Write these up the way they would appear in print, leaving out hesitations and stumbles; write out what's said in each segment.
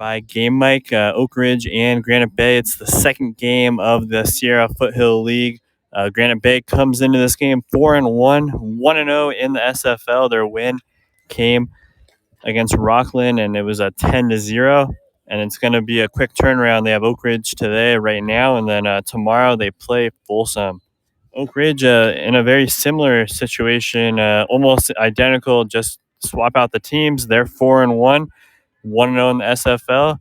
by Game Mike, Oak Ridge and Granite Bay. It's the second game of the Sierra Foothill League. Granite Bay comes into this game 4-1, 1-0 in the SFL. Their win came against Rockland, and it was a 10-0. And it's going to be a quick turnaround. They have Oak Ridge today, right now, and then tomorrow they play Folsom. Oak Ridge in a very similar situation, almost identical. Just swap out the teams. They're 4-1, 1-0 in the SFL,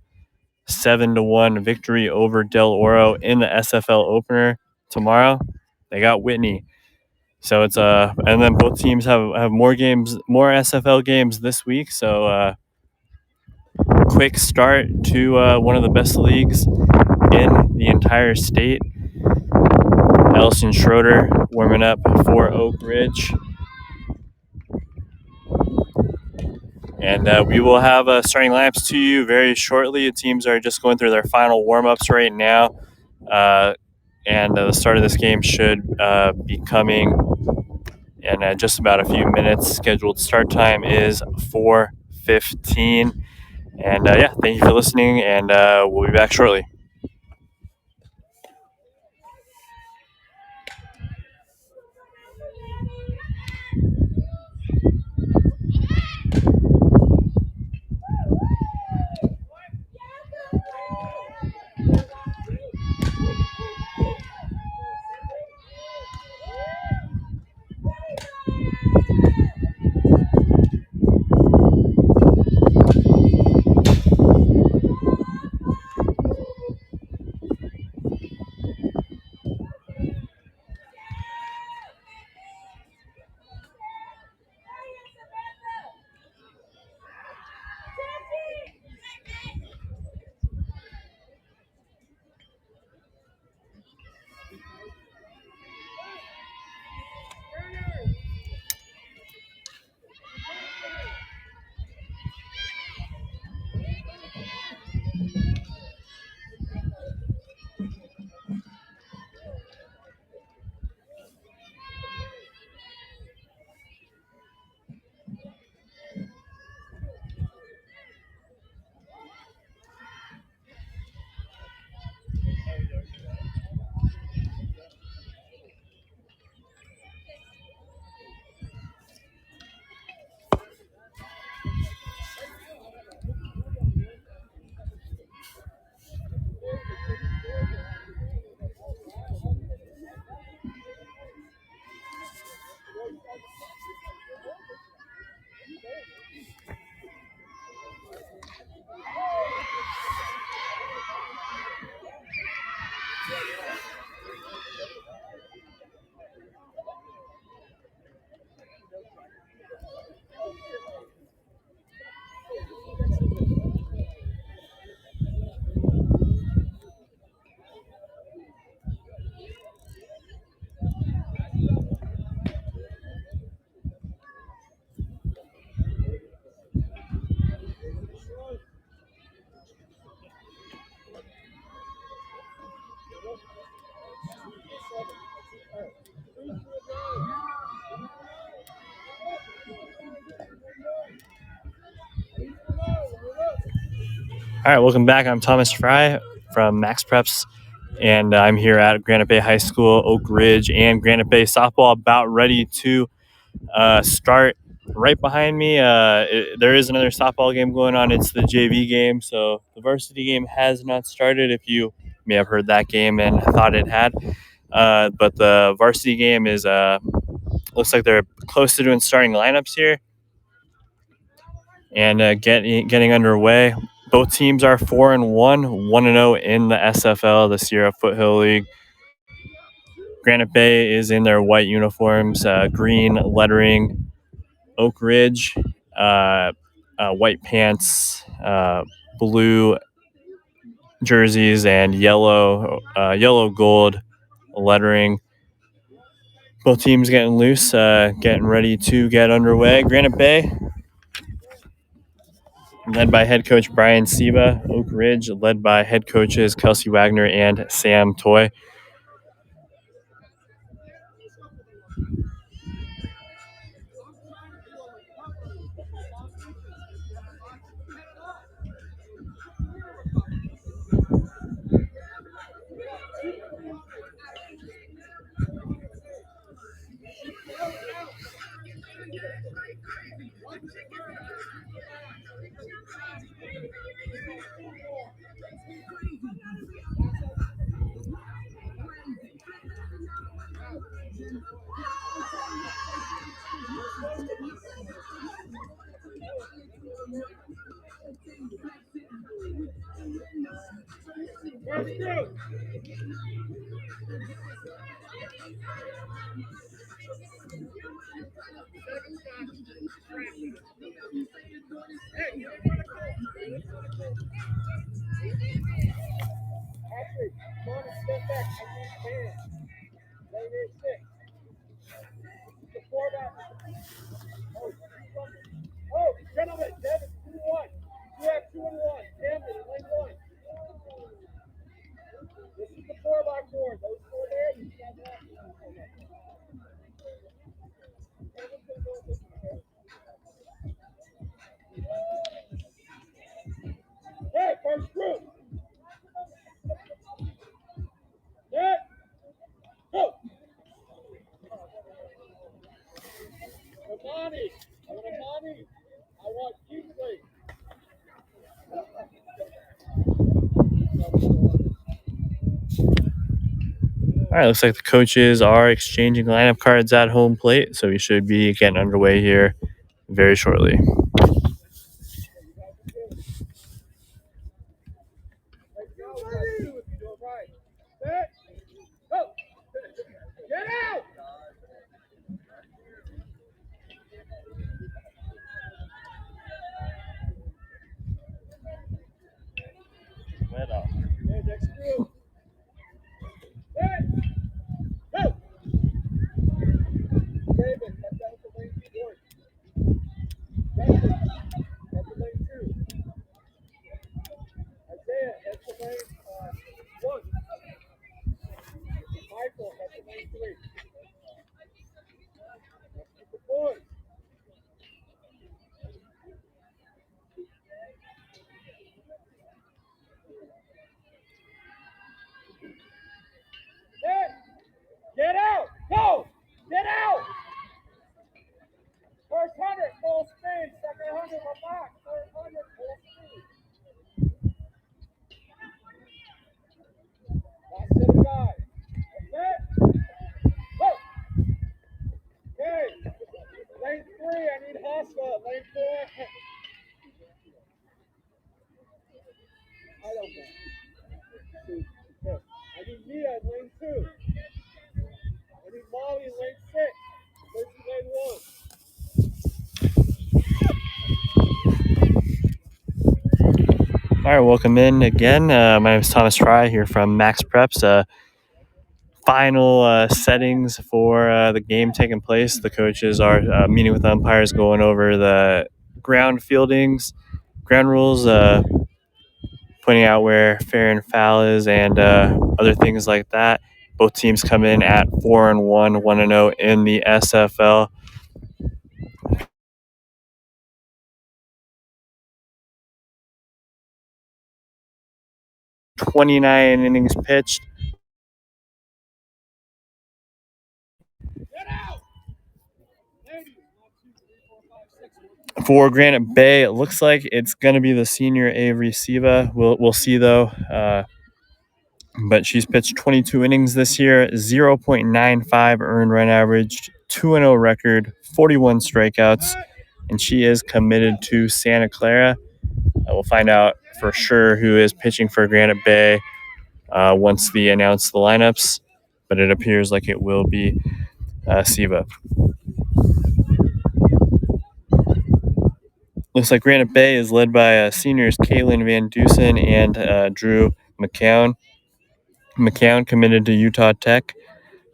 7-1 victory over Del Oro in the SFL opener tomorrow. They got Whitney. So it's and then both teams have more games, more SFL games this week. So quick start to one of the best leagues in the entire state. Ellison Schroeder warming up for Oak Ridge. And we will have starting lineups to you very shortly. The teams are just going through their final warm-ups right now. And the start of this game should be coming in just about a few minutes. Scheduled start time is 4:15. And yeah, thank you for listening, and we'll be back shortly. All right, welcome back. I'm Thomas Fry from Max Preps, and I'm here at Granite Bay High School, Oak Ridge, and Granite Bay softball about ready to start. Right behind me, there is another softball game going on. It's the JV game, so the varsity game has not started. If you may have heard that game and thought it had, but the varsity game is looks like they're close to doing starting lineups here and getting underway. Both teams are 4-1, 1-0 in the SFL, the Sierra Foothill League. Granite Bay is in their white uniforms, green lettering. Oak Ridge, white pants, blue jerseys, and yellow gold lettering. Both teams getting loose, getting ready to get underway. Granite Bay, led by head coach Brian Seba. Oak Ridge, led by head coaches Kelsey Wagner and Sam Toy. All right, looks like the coaches are exchanging lineup cards at home plate, so we should be getting underway here very shortly. All right, welcome in again. My name is Thomas Fry here from Max Preps. Final settings for the game taking place. The coaches are meeting with umpires, going over the ground fieldings, ground rules, pointing out where fair and foul is, and other things like that. Both teams come in at 4-1, 1-0 in the SFL. 29 innings pitched. For Granite Bay, it looks like it's going to be the senior Avery Siva. We'll see though. But she's pitched 22 innings this year, 0.95 earned run average, 2-0 record, 41 strikeouts, and she is committed to Santa Clara. We'll find out for sure who is pitching for Granite Bay once we announce the lineups, but it appears like it will be Siva. Looks like Granite Bay is led by seniors Caitlin Van Dusen and Drew McCown. McCown committed to Utah Tech,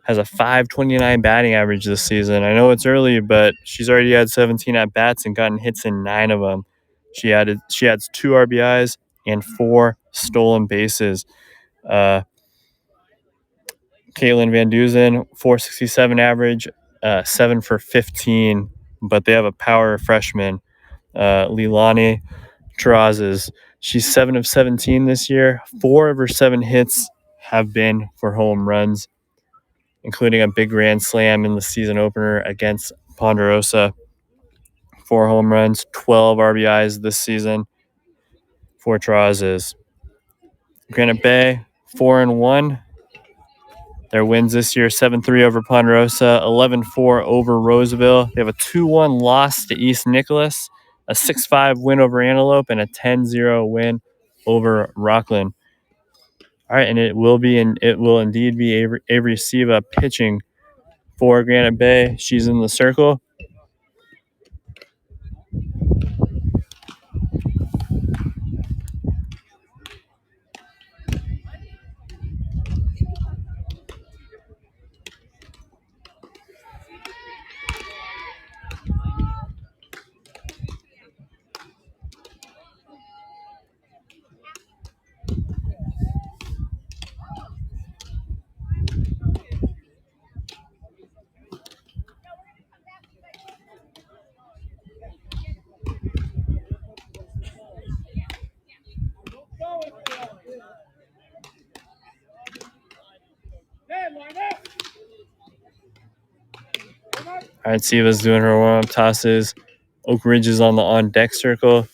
has a 5.29 batting average this season. I know it's early, but she's already had 17 at bats and gotten hits in 9 of them. She adds 2 RBIs and 4 stolen bases. Caitlin Van Dusen, 467 average, 7 for 15, but they have a power freshman, Leilani Terrazas. She's 7 of 17 this year. 4 of her 7 hits have been for home runs, including a big grand slam in the season opener against Ponderosa. 4 home runs, 12 RBIs this season for Terrazas. Granite Bay, 4-1. Their wins this year, 7-3 over Ponderosa, 11-4 over Roseville. They have a 2-1 loss to East Nicholas, a 6-5 win over Antelope, and a 10-0 win over Rockland. All right, and it will indeed be Avery Siva pitching for Granite Bay. She's in the circle. All right, Siva's doing her warm-up tosses. Oak Ridge is on the on-deck circle.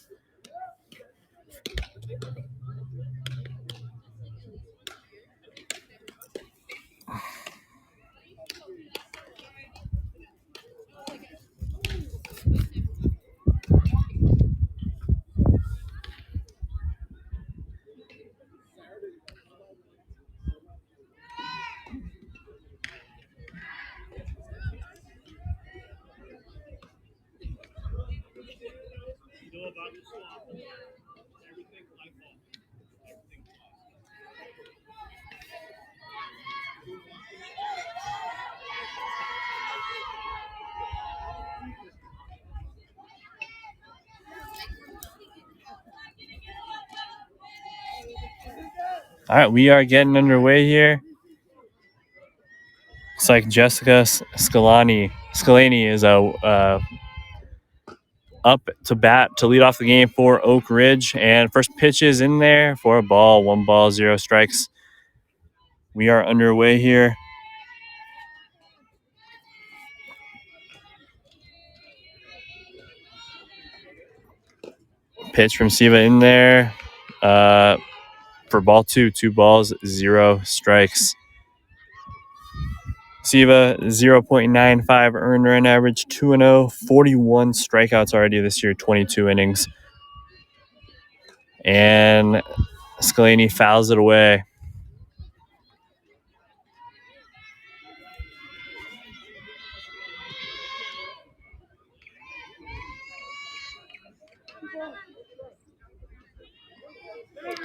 All right, we are getting underway here. It's like Jessica Scalani is up to bat to lead off the game for Oak Ridge. And first pitch is in there for a ball. 1 ball, 0 strikes. We are underway here. Pitch from Siva in there for ball 2. 2 balls, 0 strikes. Siva, 0.95 earned run average, 2-0, 41 strikeouts already this year, 22 innings. And Scalani fouls it away.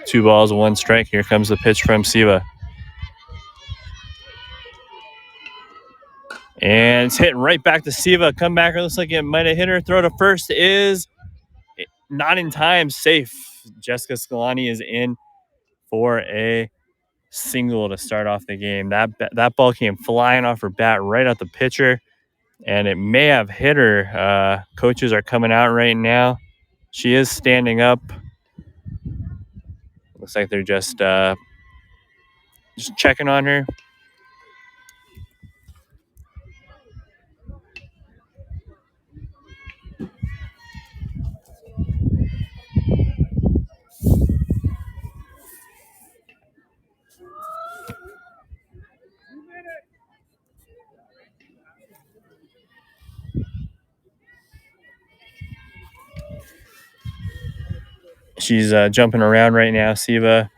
Two balls, 1 strike. Here comes the pitch from Siva. And it's hitting right back to Siva. Comebacker looks like it might have hit her. Throw to first is not in time. Safe. Jessica Scalani is in for a single to start off the game. That ball came flying off her bat right at the pitcher, and it may have hit her. Coaches are coming out right now. She is standing up. Looks like they're just checking on her. She's jumping around right now, Siva.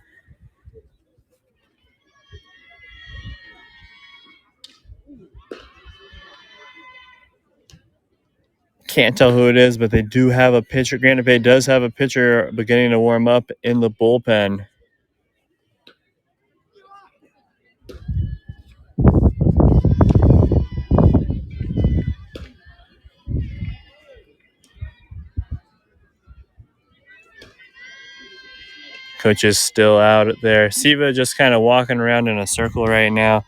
Can't tell who it is, but they do have a pitcher. Granite Bay does have a pitcher beginning to warm up in the bullpen. Coach is still out there. Siva just kind of walking around in a circle right now.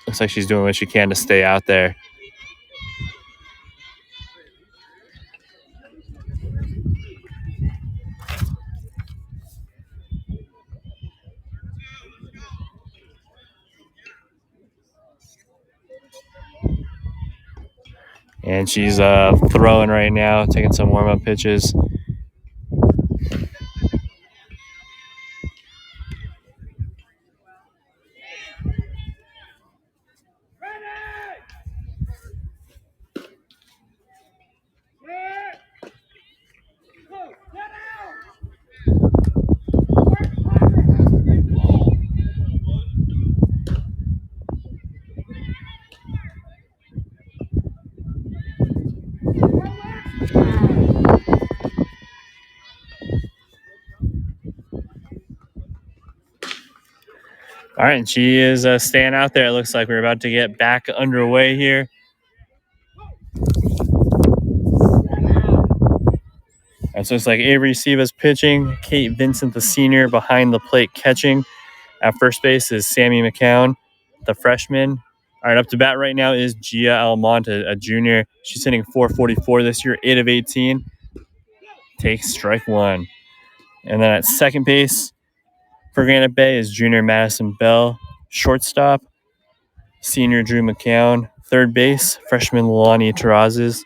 Looks like she's doing what she can to stay out there. And she's throwing right now, taking some warm-up pitches. All right, she is staying out there. It looks like we're about to get back underway here. And so it's like Avery Siva's pitching, Kate Vincent, the senior, behind the plate catching. At first base is Sammy McCown, the freshman. All right, up to bat right now is Gia Almont, a junior. She's hitting .444 this year, 8 of 18. Takes strike one. And then at second base for Granite Bay is junior Madison Bell. Shortstop, senior Drew McCown. Third base, freshman Lonnie Terrazas.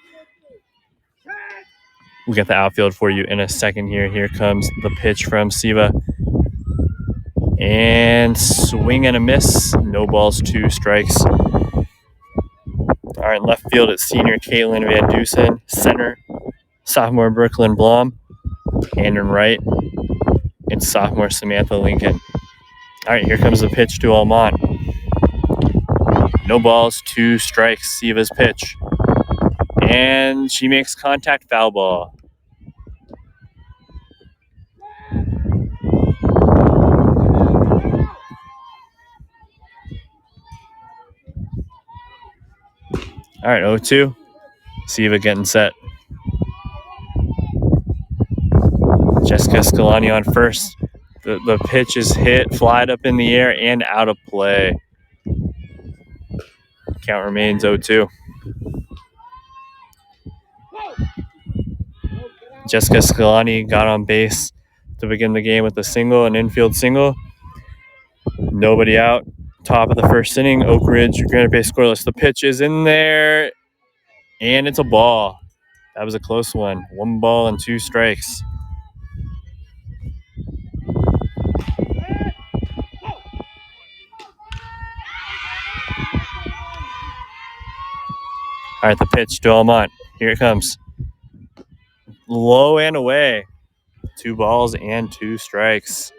We'll get the outfield for you in a second here. Here comes the pitch from Siva. And swing and a miss. No balls, 2 strikes. All right, left field it's senior Caitlin Van Dusen. Center, sophomore Brooklyn Blom. And in right, it's sophomore Samantha Lincoln. All right, here comes the pitch to Almont. No balls, 2 strikes. Siva's pitch. And she makes contact, foul ball. All right, 0-2. Siva getting set. Jessica Scalani on first. The pitch is hit, flied up in the air, and out of play. Count remains 0-2. Jessica Scalani got on base to begin the game with a single, an infield single. Nobody out. Top of the first inning, Oak Ridge, Granite Bay scoreless. The pitch is in there, and it's a ball. That was a close one. 1 ball and 2 strikes. All right, the pitch to Almont. Here it comes. Low and away. 2 balls and 2 strikes.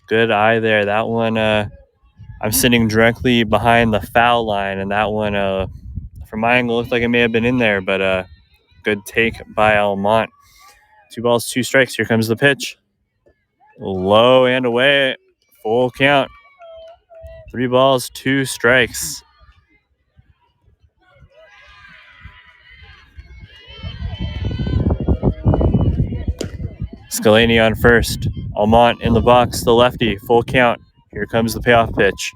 Good eye there. That one, I'm sitting directly behind the foul line, and that one, from my angle, looked like it may have been in there, but good take by Almont. 2 balls, 2 strikes. Here comes the pitch. Low and away. Full count. 3 balls, 2 strikes. Scalani on first. Almont in the box, the lefty, full count. Here comes the payoff pitch.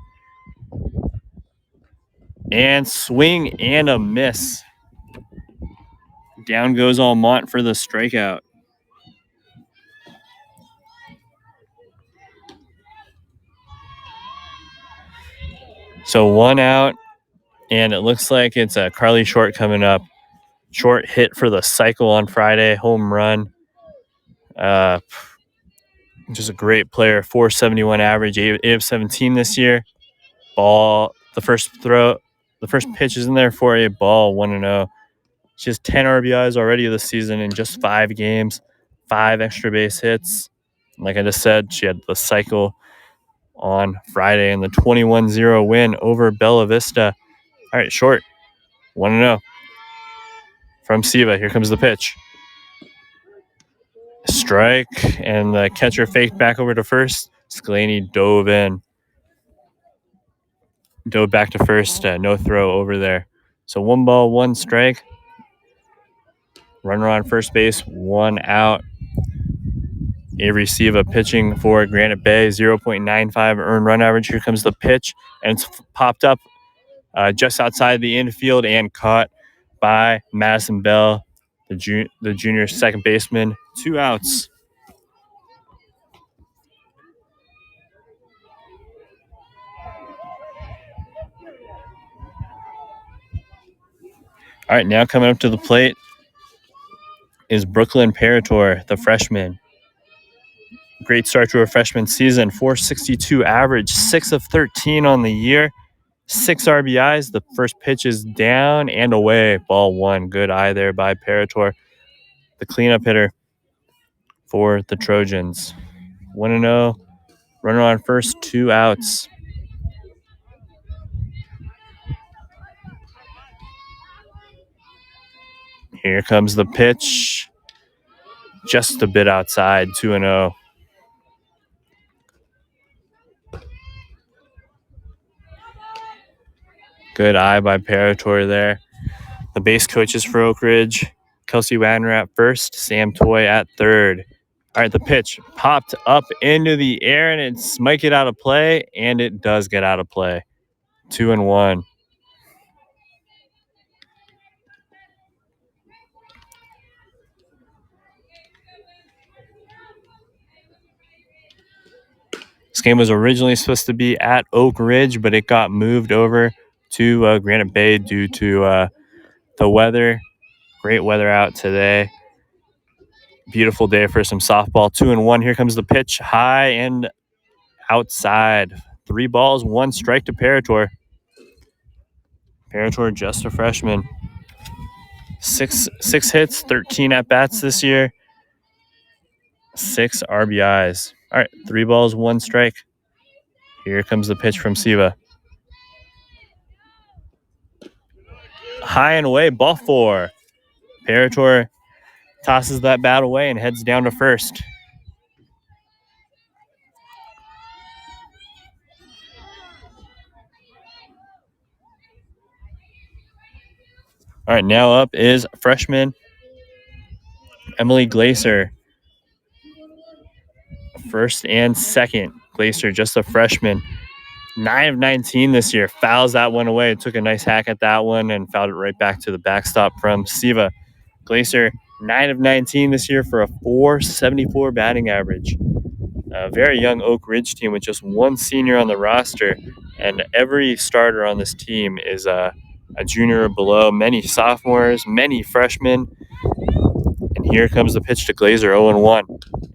And swing and a miss. Down goes Almont for the strikeout. So 1 out, and it looks like it's a Carly Short coming up. Short hit for the cycle on Friday, home run. Just a great player, 471 average, 8 of 17 this year. Ball, the first pitch is in there for a ball, 1-0. She has 10 RBIs already this season in just 5 games, 5 extra base hits. Like I just said, she had the cycle on Friday in the 21-0 win over Bella Vista. All right, Short, 1-0 from Siva. Here comes the pitch. Strike, and the catcher faked back over to first. Scalani dove back to first. No throw over there. So 1 ball, 1 strike. Runner on first base, 1 out. Avery Siva pitching for Granite Bay, 0.95 earned run average. Here comes the pitch, and it's popped up just outside the infield and caught by Madison Bell, the junior second baseman. 2 outs. All right, now coming up to the plate is Brooklyn Parator, the freshman. Great start to her freshman season, 462 average, 6 of 13 on the year, 6 RBIs. The first pitch is down and away, ball 1. Good eye there by Parator, the cleanup hitter for the Trojans. 1-0, runner on first, 2 outs. Here comes the pitch, just a bit outside, 2-0. Good eye by Parator there. The base coaches for Oak Ridge, Kelsey Wagner at first, Sam Toy at third. All right, the pitch popped up into the air, and it might get out of play, and it does get out of play. 2-1. This game was originally supposed to be at Oak Ridge, but it got moved over to Granite Bay due to the weather. Great weather out today. Beautiful day for some softball. 2-1. Here comes the pitch, high and outside. 3 balls, 1 strike to Parator. Parator, just a freshman. Six hits, 13 at bats this year. 6 RBIs. All right, 3 balls, 1 strike. Here comes the pitch from Siva. High and away, ball 4. Parator tosses that bat away and heads down to first. All right, now up is freshman Emily Glaser. First and second. Glaser, just a freshman. 9 of 19 this year. Fouls that one away. Took a nice hack at that one and fouled it right back to the backstop from Siva. Glaser, 9 of 19 this year for a .474 batting average. A very young Oak Ridge team with just 1 senior on the roster, and every starter on this team is a junior or below. Many sophomores, many freshmen. And here comes the pitch to Glaser, 0-1.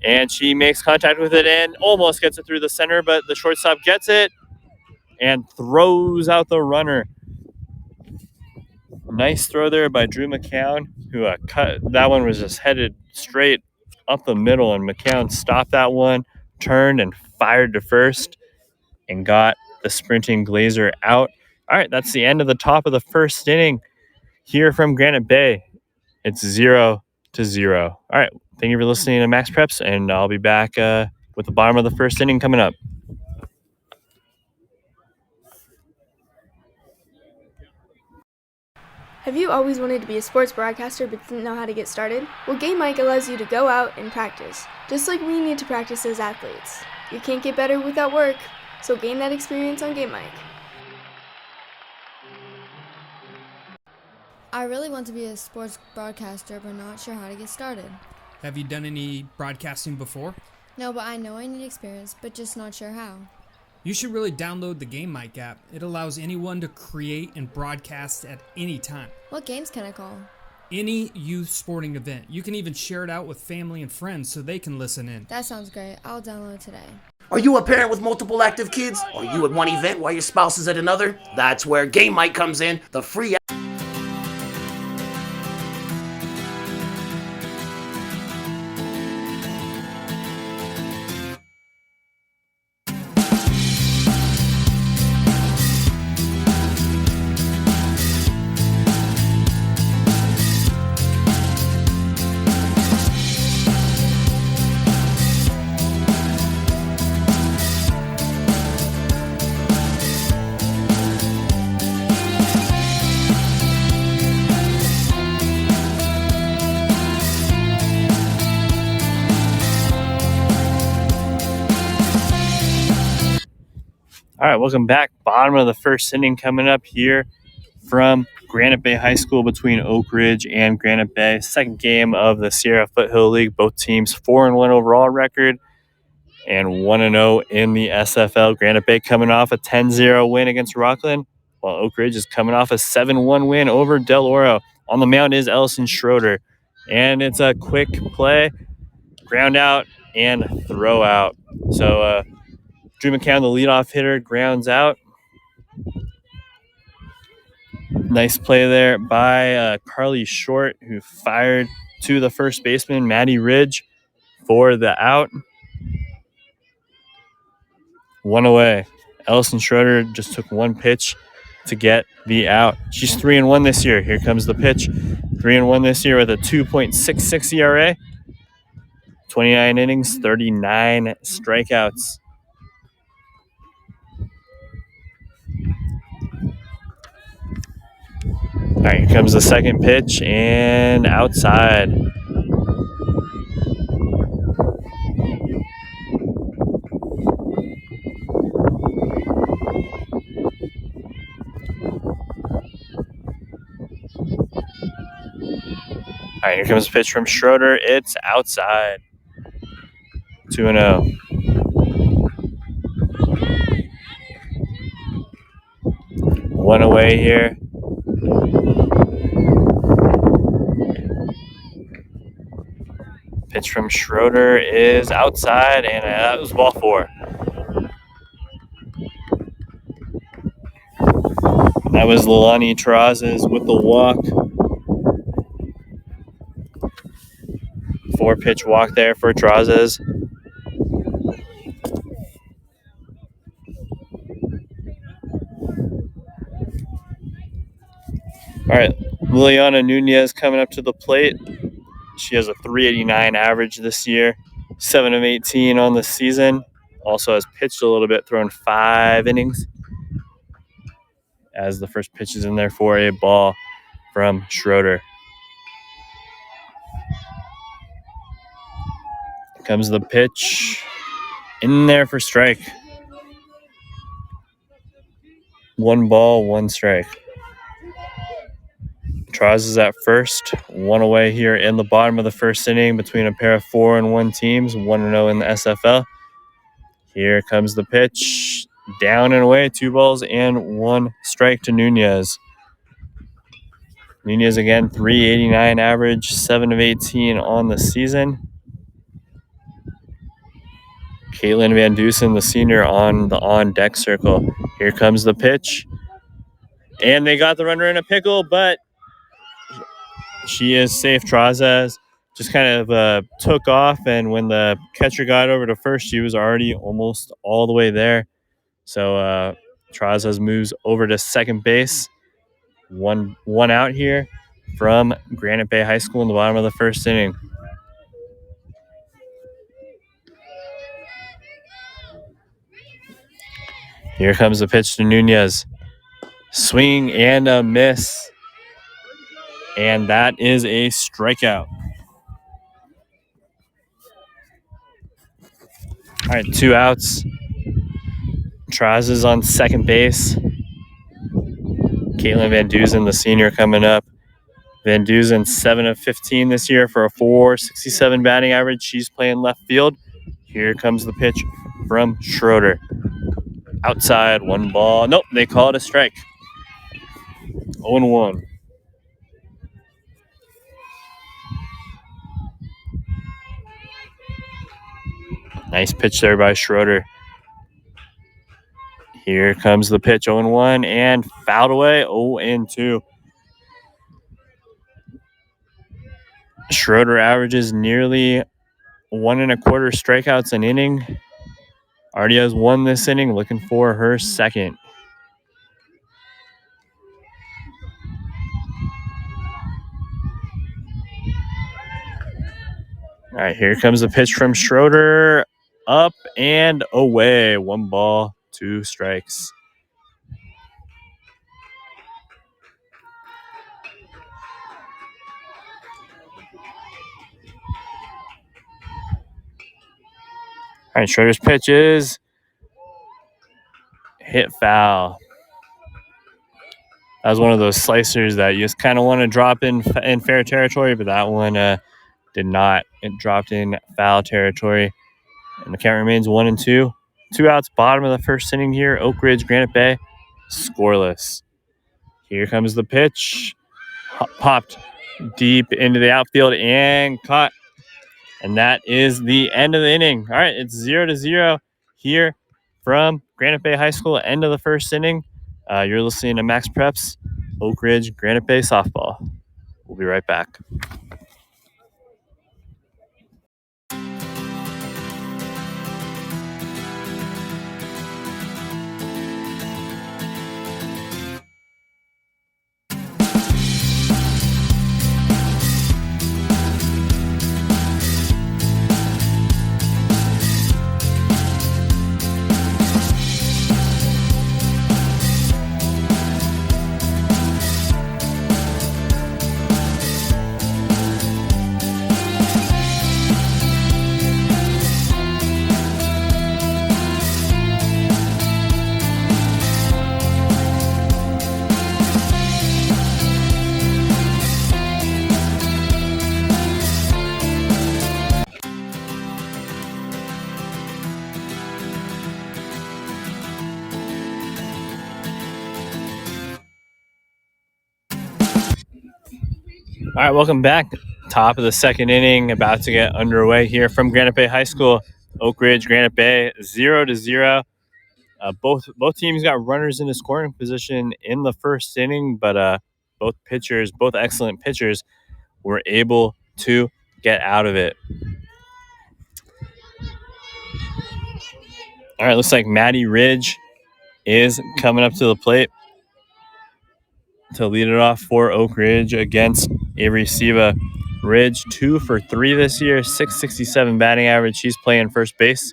And she makes contact with it and almost gets it through the center, but the shortstop gets it and throws out the runner. Nice throw there by Drew McCown, who cut. That one was just headed straight up the middle, and McCown stopped that one, turned and fired to first, and got the sprinting Glaser out. All right, that's the end of the top of the first inning here from Granite Bay. It's 0-0. All right, thank you for listening to Max Preps, and I'll be back with the bottom of the first inning coming up. Have you always wanted to be a sports broadcaster but didn't know how to get started? Well, Game Mic allows you to go out and practice, just like we need to practice as athletes. You can't get better without work, so gain that experience on Game Mic. I really want to be a sports broadcaster, but not sure how to get started. Have you done any broadcasting before? No, but I know I need experience, but just not sure how. You should really download the Game Mic app. It allows anyone to create and broadcast at any time. What games can I call? Any youth sporting event. You can even share it out with family and friends so they can listen in. That sounds great. I'll download it today. Are you a parent with multiple active kids? Are you at one event while your spouse is at another? That's where Game Mic comes in, the free app. All right, welcome back. Bottom of the first inning coming up here from Granite Bay High School between Oak Ridge and Granite Bay. Second game of the Sierra Foothill League. Both teams 4-1 overall record and 1-0 in the SFL. Granite Bay coming off a 10-0 win against Rockland, while Oak Ridge is coming off a 7-1 win over Del Oro. On the mound is Ellison Schroeder, and it's a quick play, ground out, and throw out. So Drew McCown, the leadoff hitter, grounds out. Nice play there by Carly Short, who fired to the first baseman, Maddie Ridge, for the out. 1 away. Ellison Schroeder just took 1 pitch to get the out. She's 3-1 this year. Here comes the pitch. 3-1 this year with a 2.66 ERA. 29 innings, 39 strikeouts. All right, here comes the second pitch and outside. All right, here comes the pitch from Schroeder. It's outside. 2-0. One away here. Pitch from Schroeder is outside, and that was ball 4. That was Lilani Terrazas with the walk. 4-pitch walk there for Terrazas. All right, Liliana Nunez coming up to the plate. She has a 389 average this year, 7 of 18 on the season. Also has pitched a little bit, thrown 5 innings. As the first pitch is in there for a ball from Schroeder. Comes the pitch in there for strike. 1 ball, 1 strike. Traz is at first, 1 away here in the bottom of the first inning between a pair of 4-1 teams, 1-0 in the SFL. Here comes the pitch, down and away, 2 balls and 1 strike to Nunez. Nunez again, 389 average, 7 of 18 on the season. Caitlin Van Dusen, the senior, on the on-deck circle. Here comes the pitch. And they got the runner in a pickle, but she is safe. Trazas just kind of took off, and when the catcher got over to first, she was already almost all the way there. So Trazas moves over to second base. One out here from Granite Bay High School in the bottom of the first inning. Here comes the pitch to Nunez. Swing and a miss. And that is a strikeout. All right, 2 outs. Traz is on second base. Caitlin Van Dusen, the senior, coming up. Van Dusen, 7 of 15 this year for a 467 batting average. She's playing left field. Here comes the pitch from Schroeder. Outside, 1 ball. Nope, they call it a strike. 0-1. Nice pitch there by Schroeder. Here comes the pitch, 0-1, and fouled away, 0-2. Schroeder averages nearly 1 1/4 strikeouts an inning. Already has 1 this inning, looking for her second. All right, here comes the pitch from Schroeder. Up and away. 1 ball, 2 strikes. All right, Schroeder's pitch is hit foul. That was one of those slicers that you just kind of want to drop in fair territory, but that one did not. It dropped in foul territory. And the count remains 1-2. 2 outs, bottom of the first inning here. Oak Ridge, Granite Bay, scoreless. Here comes the pitch. Popped deep into the outfield and caught. And that is the end of the inning. All right, it's 0-0 here from Granite Bay High School, end of the first inning. You're listening to Max Preps, Oak Ridge, Granite Bay softball. We'll be right back. All right, welcome back. Top of the second inning, about to get underway here from Granite Bay High School. Oak Ridge, Granite Bay, 0-0. Both teams got runners in the scoring position in the first inning, but both excellent pitchers, were able to get out of it. All right, looks like Maddie Ridge is coming up to the plate to lead it off for Oak Ridge against Avery Siva. Ridge 2 for 3 this year, 667 batting average. She's playing first base.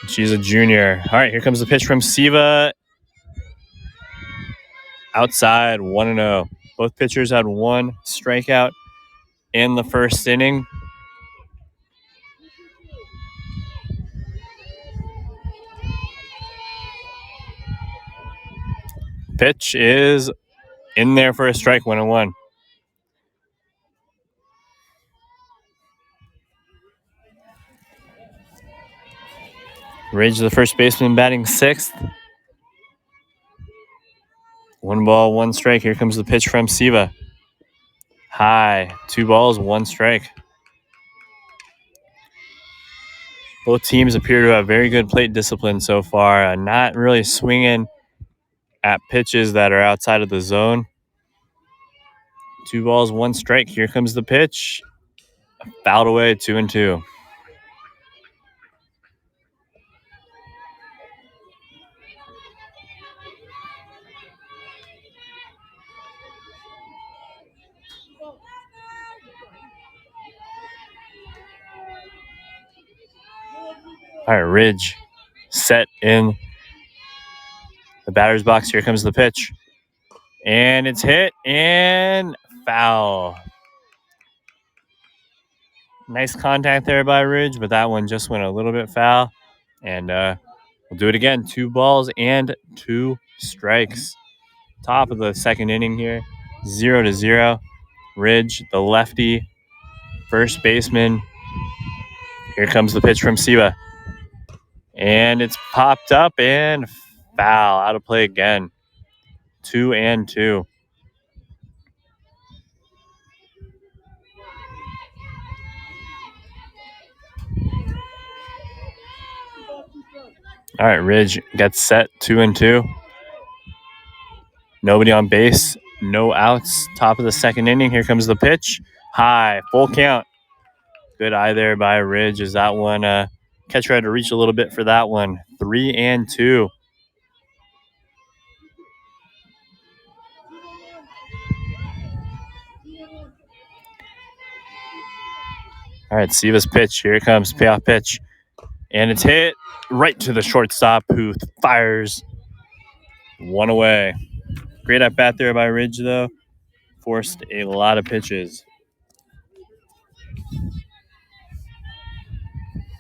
She's a junior. All right, here comes the pitch from Siva. Outside, 1-0. Both pitchers had one strikeout in the first inning. Pitch is in there for a strike, 1-1. Ridge, the first baseman, batting sixth. 1 ball, 1 strike. Here comes the pitch from Siva. High, 2 balls, 1 strike. Both teams appear to have very good plate discipline so far. Not really swinging at pitches that are outside of the zone. 2 balls, 1 strike. Here comes the pitch. Fouled away, 2-2. All right, Ridge set in the batter's box. Here comes the pitch. And it's hit and foul. Nice contact there by Ridge, but that one just went a little bit foul. And we'll do it again. 2 balls and 2 strikes. Top of the second inning here. 0-0. Ridge, the lefty, first baseman. Here comes the pitch from Siva. And it's popped up and foul. Out of play again. 2-2. All right, Ridge gets set, 2-2. Nobody on base, no outs. Top of the second inning. Here comes the pitch. High, full count. Good eye there by Ridge as that one catcher had to reach a little bit for that one. 3-2. All right, Siva's pitch. Here it comes, payoff pitch. And it's hit right to the shortstop who fires one away. Great at bat there by Ridge, though. Forced a lot of pitches.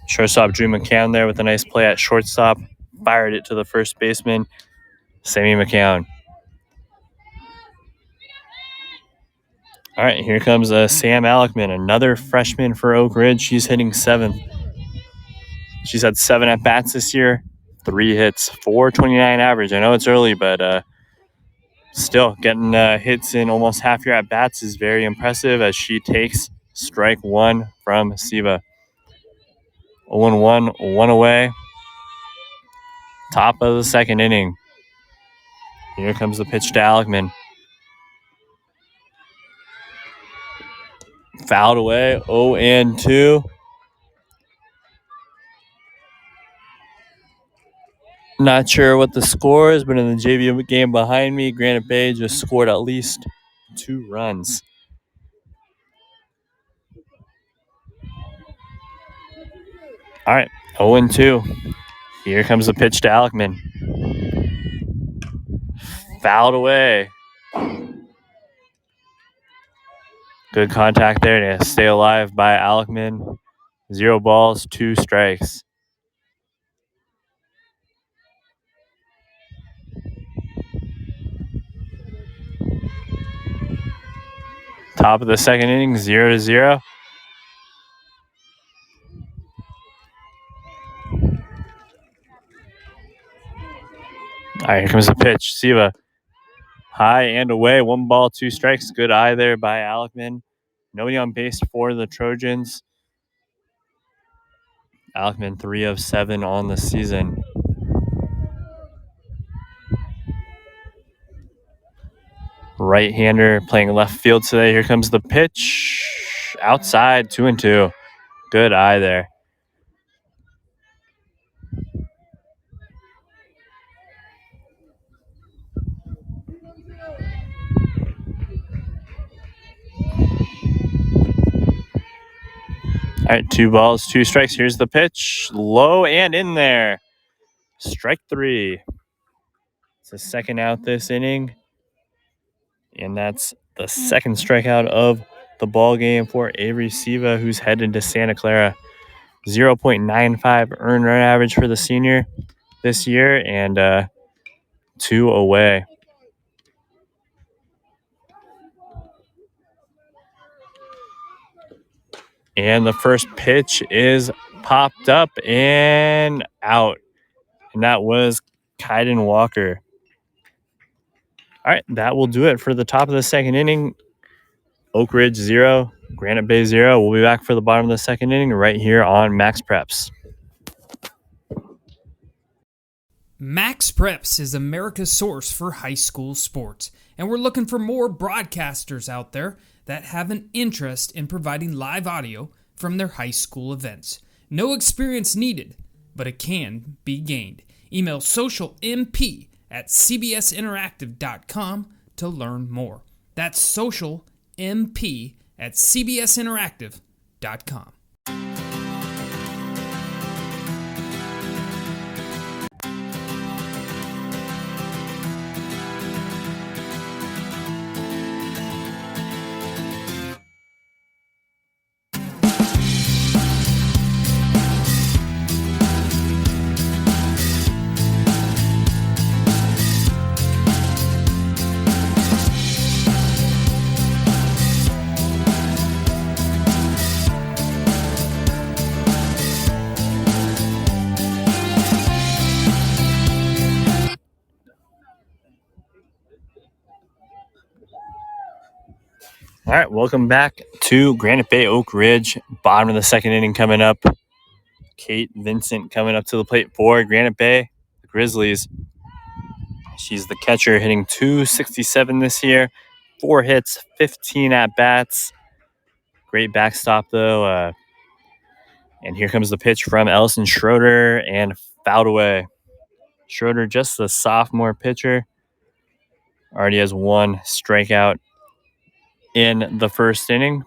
Shortstop Drew McCown there with a nice play at shortstop. Fired it to the first baseman, Sammy McCown. All right, here comes Sam Alekman, another freshman for Oak Ridge. She's hitting 7th. She's had 7 at-bats this year, 3 hits, 429 average. I know it's early, but still getting hits in almost half your at-bats is very impressive as she takes strike 1 from Siva. 0-1, 1 away. Top of the second inning. Here comes the pitch to Alekman. Fouled away, 0-2. Not sure what the score is, but in the JV game behind me, Granite Bay just scored at least 2 runs. All right, 0-2. Here comes the pitch to Alekman. Fouled away. Good contact there to stay alive by Alekman. 0 balls, 2 strikes. Top of the second inning, 0-0. All right, here comes the pitch. Siva. High and away. 1 ball, 2 strikes. Good eye there by Alekman. Nobody on base for the Trojans. Alekman 3 of 7 on the season. Right-hander playing left field today. Here comes the pitch. Outside, 2-2. Good eye there. All right, 2 balls, 2 strikes. Here's the pitch. Low and in there. Strike 3. It's the second out this inning. And that's the second strikeout of the ball game for Avery Siva, who's headed to Santa Clara. 0.95 earned run average for the senior this year, and 2 away. And the first pitch is popped up and out. And that was Kaiden Walker. All right, that will do it for the top of the second inning. Oak Ridge 0, Granite Bay 0. We'll be back for the bottom of the second inning right here on Max Preps. Max Preps is America's source for high school sports, and we're looking for more broadcasters out there that have an interest in providing live audio from their high school events. No experience needed, but it can be gained. Email socialmp@cbsinteractive.com to learn more. That's socialmp@cbsinteractive.com. All right, welcome back to Granite Bay Oak Ridge. Bottom of the second inning coming up. Kate Vincent coming up to the plate for Granite Bay, the Grizzlies. She's the catcher, hitting .267 this year. 4 hits, 15 at-bats. Great backstop, though. And here comes the pitch from Ellison Schroeder, and fouled away. Schroeder, just a sophomore pitcher, already has 1 strikeout in the first inning.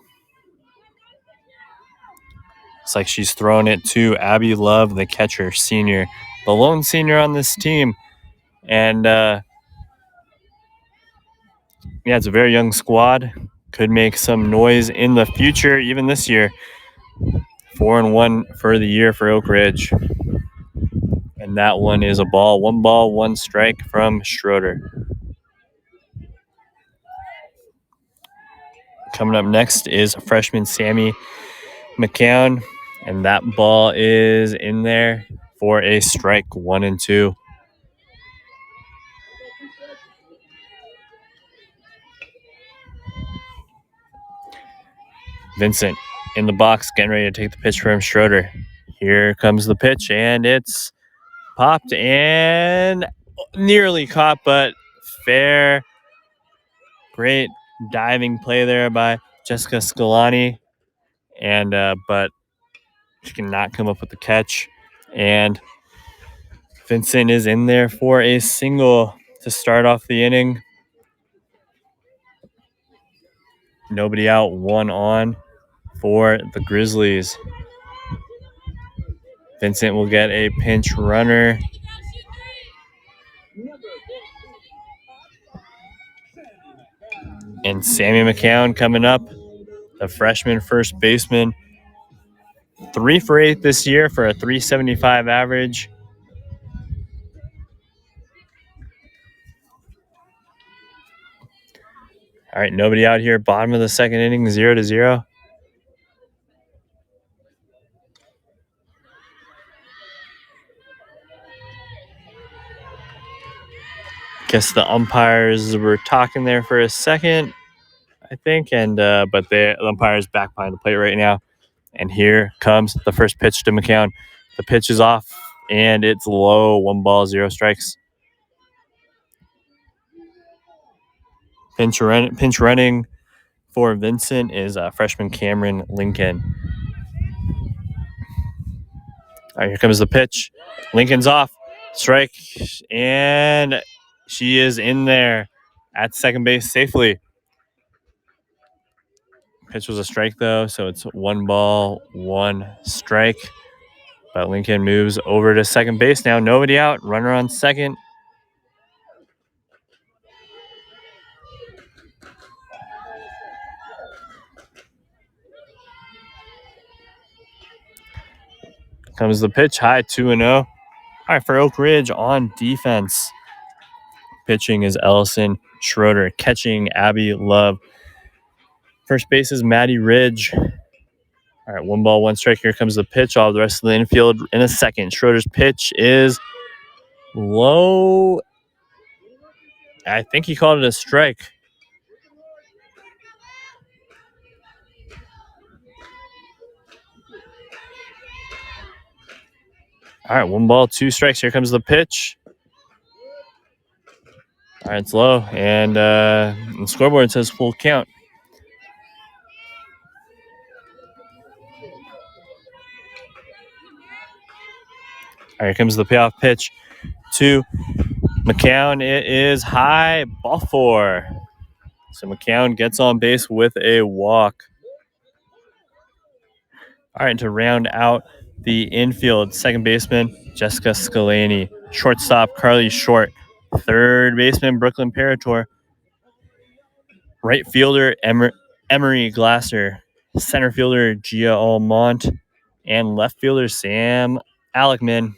Looks like she's throwing it to Abby Love, the catcher, senior, the lone senior on this team. And, it's a very young squad. Could make some noise in the future, even this year. 4-1 for the year for Oak Ridge. And that one is a ball. 1 ball, 1 strike from Schroeder. Coming up next is freshman Sammy McCown. And that ball is in there for a strike, 1-2. Vincent in the box, getting ready to take the pitch from Schroeder. Here comes the pitch, and it's popped and nearly caught, but fair. Great diving play there by Jessica Scalani, and but she cannot come up with the catch. And Vincent is in there for a single to start off the inning. Nobody out, 1 on for the Grizzlies. Vincent will get a pinch runner. And Sammy McCown coming up, the freshman first baseman. 3 for 8 this year for a .375 average. All right, nobody out here. Bottom of the second inning, 0-0. Guess the umpires were talking there for a second, I think, and but the umpire's back behind the plate right now. And here comes the first pitch to McCown. The pitch is off, and it's low. 1 ball, 0 strikes. Pinch running for Vincent is freshman Cameron Lincoln. All right, here comes the pitch. Lincoln's off. Strike, and she is in there at second base safely. Pitch was a strike, though, so it's 1 ball, 1 strike. But Lincoln moves over to second base now. Nobody out. Runner on second. Comes the pitch. High, 2-0. All right, for Oak Ridge on defense. Pitching is Ellison Schroeder. Catching, Abby Love. First base is Maddie Ridge. All right, 1 ball, 1 strike. Here comes the pitch. All the rest of the infield in a second. Schroeder's pitch is low. I think he called it a strike. All right, 1 ball, 2 strikes. Here comes the pitch. All right, it's low. And the scoreboard says full count. All right, here comes the payoff pitch to McCown. It is high, ball 4. So McCown gets on base with a walk. All right, to round out the infield, second baseman, Jessica Scalani. Shortstop, Carly Short. Third baseman, Brooklyn Parator. Right fielder, Emery Glasser. Center fielder, Gia Almont. And left fielder, Sam Alekman.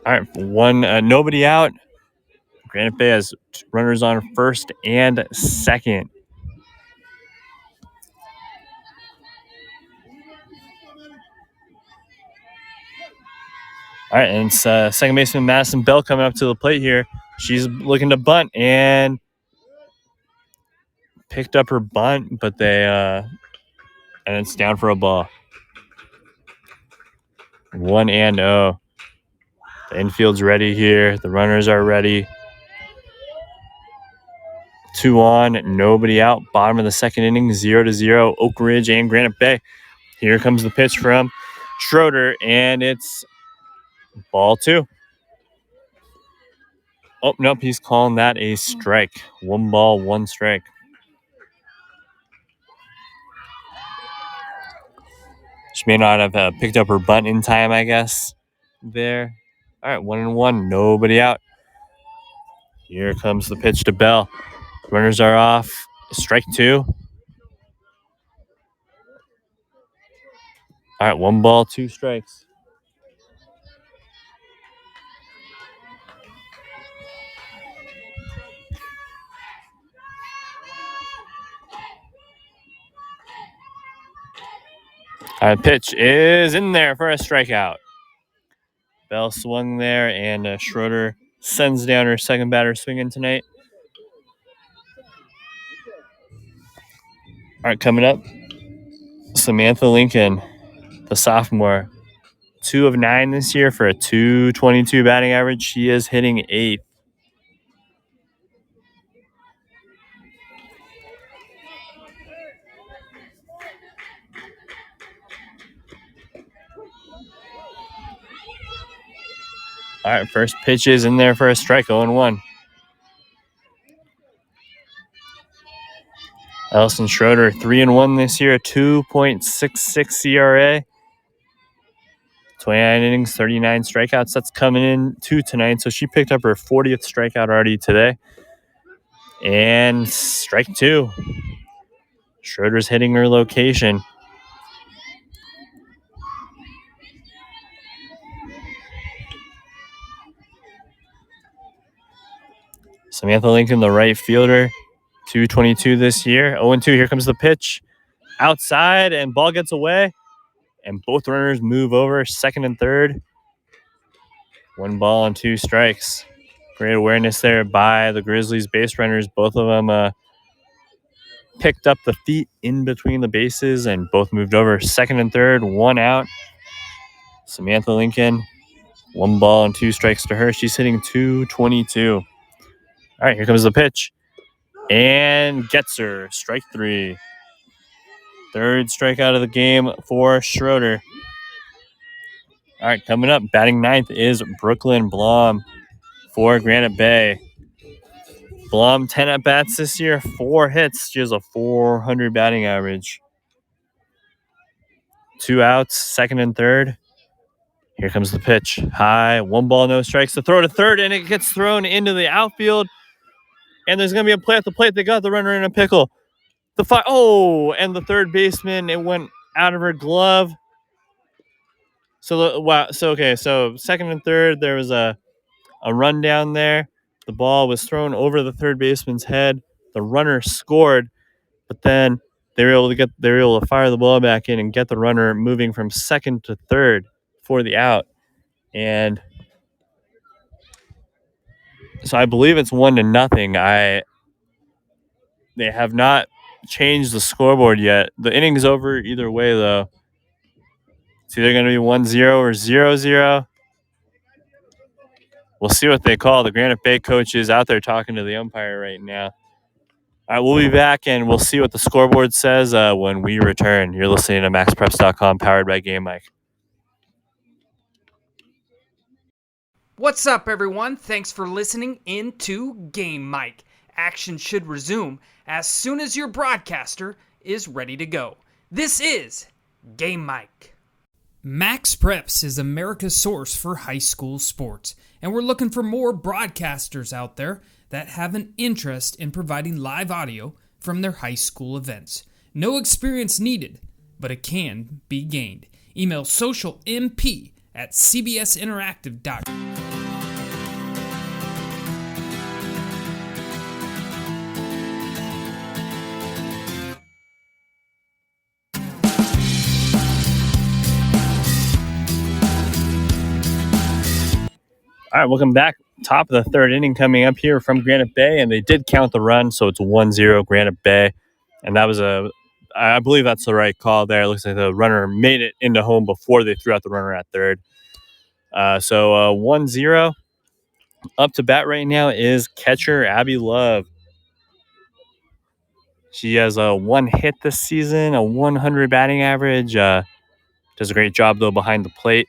All right, nobody out. Granite Bay has runners on first and second. All right, and it's second baseman Madison Bell coming up to the plate here. She's looking to bunt and picked up her bunt, but and it's down for a ball. 1-0. The infield's ready here. The runners are ready. 2 on, nobody out. Bottom of the second inning, 0-0. Oak Ridge and Granite Bay. Here comes the pitch from Schroeder, and it's ball 2. Oh, nope, he's calling that a strike. 1 ball, 1 strike. She may not have picked up her bunt in time, I guess, there. All right, 1-1, nobody out. Here comes the pitch to Bell. Runners are off. Strike 2. All right, 1 ball, 2 strikes. All right, pitch is in there for a strikeout. Bell swung there, and Schroeder sends down her second batter swinging tonight. All right, coming up, Samantha Lincoln, the sophomore. 2 of 9 this year for a .222 batting average. She is hitting 8th. All right, first pitch is in there for a strike, 0-1. Ellison Schroeder, 3-1 this year, 2.66 ERA. 29 innings, 39 strikeouts. That's coming in 2 tonight. So she picked up her 40th strikeout already today. And strike 2. Schroeder's hitting her location. Samantha Lincoln, the right fielder, 222 this year. 0-2. Here comes the pitch. Outside, and ball gets away. and both runners move over, second and third. 1 ball and 2 strikes. Great awareness there by the Grizzlies base runners. Both of them picked up the feet in between the bases and both moved over, second and third, 1 out. Samantha Lincoln, 1 ball and 2 strikes to her. She's hitting .222. All right, here comes the pitch. And gets her. Strike 3. Third strikeout of the game for Schroeder. All right, coming up, batting ninth is Brooklyn Blom for Granite Bay. Blom, 10 at-bats this year, 4 hits. She has a .400 batting average. 2 outs, second and third. Here comes the pitch. High, 1 ball, no strikes. The throw to third, and it gets thrown into the outfield. And there's going to be a play at the plate. They got the runner in a pickle. And the third baseman, it went out of her glove. So second and third, there was a run down there. The ball was thrown over the third baseman's head. The runner scored, but then they were able to fire the ball back in and get the runner moving from second to third for the out. And so I believe it's 1-0. They have not changed the scoreboard yet. The inning's over either way, though. It's either going to be 1-0 or 0-0. We'll see what they call. The Granite Bay coach is out there talking to the umpire right now. All right, we'll be back, and we'll see what the scoreboard says when we return. You're listening to MaxPreps.com, powered by Game Mike. What's up, everyone? Thanks for listening into Game Mike. Action should resume as soon as your broadcaster is ready to go. This is Game Mike. Max Preps is America's source for high school sports, and we're looking for more broadcasters out there that have an interest in providing live audio from their high school events. No experience needed, but it can be gained. Email socialmp@cbsinteractive.com. All right, welcome back. Top of the third inning coming up here from Granite Bay, and they did count the run, so it's 1-0 Granite Bay. And that was I believe that's the right call there. It looks like the runner made it into home before they threw out the runner at third. So 1-0. Up to bat right now is catcher Abby Love. She has a 1 hit this season, a .100 batting average. Does a great job, though, behind the plate.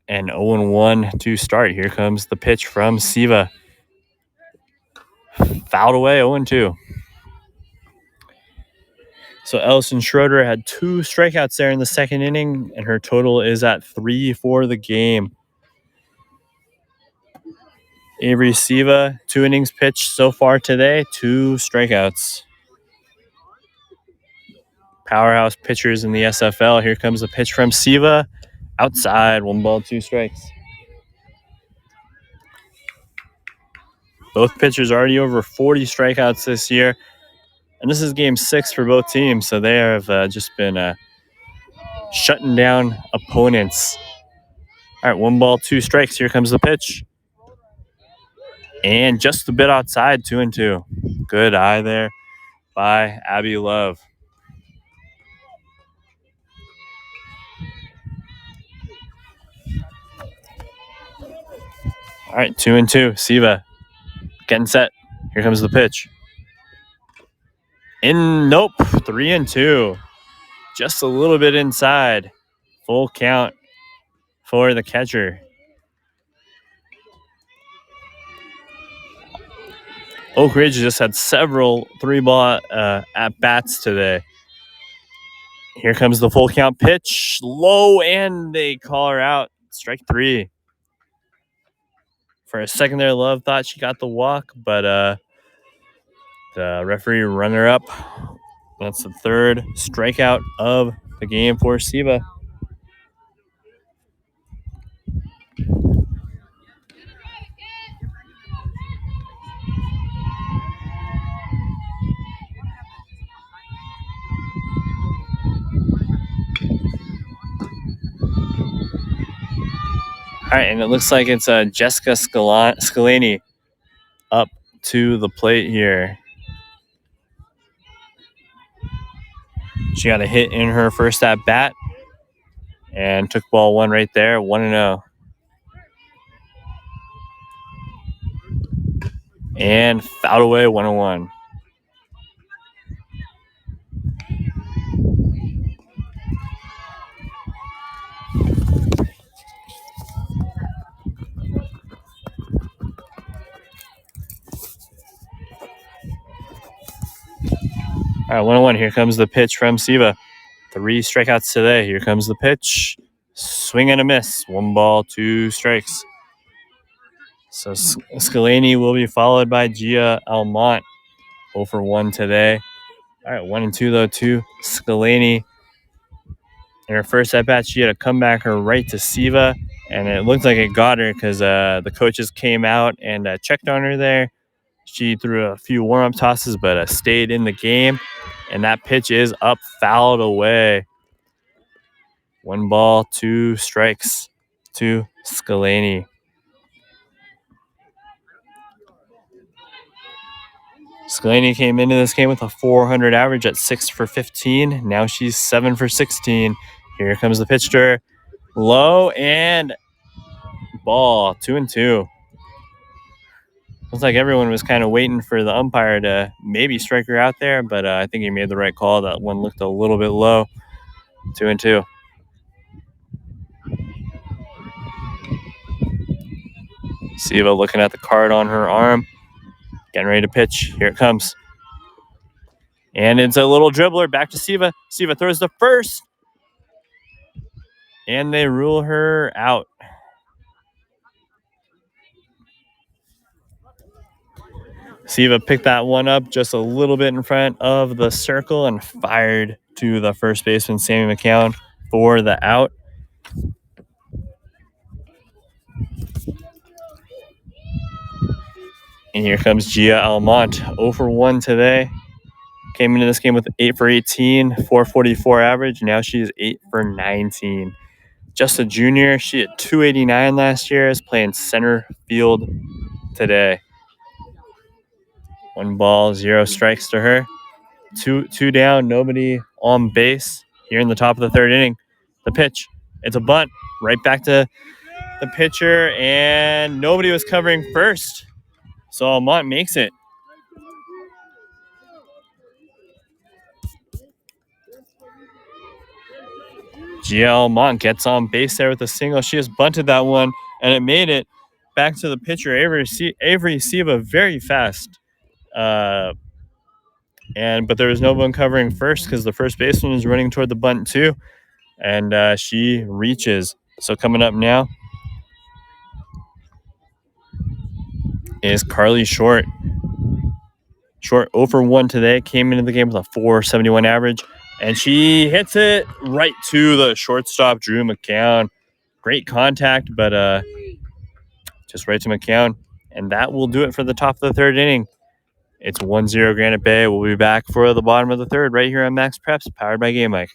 And 0-1 to start. Here comes the pitch from Siva. Fouled away, 0-2. So Ellison Schroeder had 2 strikeouts there in the second inning, and her total is at 3 for the game. Avery Siva, 2 innings pitched so far today, 2 strikeouts. Powerhouse pitchers in the SFL. Here comes the pitch from Siva. Outside, 1 ball, 2 strikes. Both pitchers already over 40 strikeouts this year. And this is game 6 for both teams, so they have just been shutting down opponents. All right, 1 ball, 2 strikes. Here comes the pitch. And just a bit outside, 2-2. Good eye there by Abby Love. All right, 2-2. Siva getting set. Here comes the pitch. Nope, 3-2. Just a little bit inside. Full count for the catcher. Oak Ridge just had several 3-ball at-bats today. Here comes the full count pitch. Low, and they call her out. Strike 3. For a second there, Love thought she got the walk, but the referee run her up. That's the 3rd strikeout of the game for Siva. right, and it looks like it's Jessica Scalani up to the plate here. She got a hit in her first at bat and took ball one right there, 1-0. And fouled away, 1-1. All right, 1-1. Here comes the pitch from Siva. 3 strikeouts today. Here comes the pitch. Swing and a miss. 1 ball, 2 strikes. So Scalani will be followed by Gia Almont. 0 for 1 today. All right, 1-2 though to Scalani. In her first at bat, she had a comebacker right to Siva, and it looked like it got her because the coaches came out and checked on her there. She threw a few warm-up tosses, but stayed in the game, and that pitch is up, fouled away. 1 ball, 2 strikes to Scalani. Scalani came into this game with a 400 average at 6 for 15. Now she's 7 for 16. Here comes the pitch to her. Low and ball, 2-2. Looks like everyone was kind of waiting for the umpire to maybe strike her out there, but I think he made the right call. That one looked a little bit low. 2-2. Siva looking at the card on her arm. Getting ready to pitch. Here it comes. And it's a little dribbler. Back to Siva. Siva throws the first. And they rule her out. Siva picked that one up just a little bit in front of the circle and fired to the first baseman, Sammy McCown, for the out. And here comes Gia Almont, 0 for 1 today. Came into this game with 8 for 18, 444 average. Now she is 8 for 19. Just a junior. She had 289 last year. Is playing center field today. 1 ball, 0 strikes to her. Two down, nobody on base here in the top of the 3rd inning. The pitch. It's a bunt. Right back to the pitcher, and nobody was covering first. So Almont makes it. Gia Almont gets on base there with a single. She has bunted that one, and it made it back to the pitcher, Avery Siva, very fast. But there was no one covering first because the first baseman is running toward the bunt too, and she reaches. So coming up now is Carly Short. Short 0 for 1 today. Came into the game with a 471 average, and she hits it right to the shortstop, Drew McCown. Great contact, but just right to McCown. And that will do it for the top of the 3rd inning. It's 1-0 Granite Bay. We'll be back for the bottom of the 3rd right here on Max Preps, powered by Game Mike.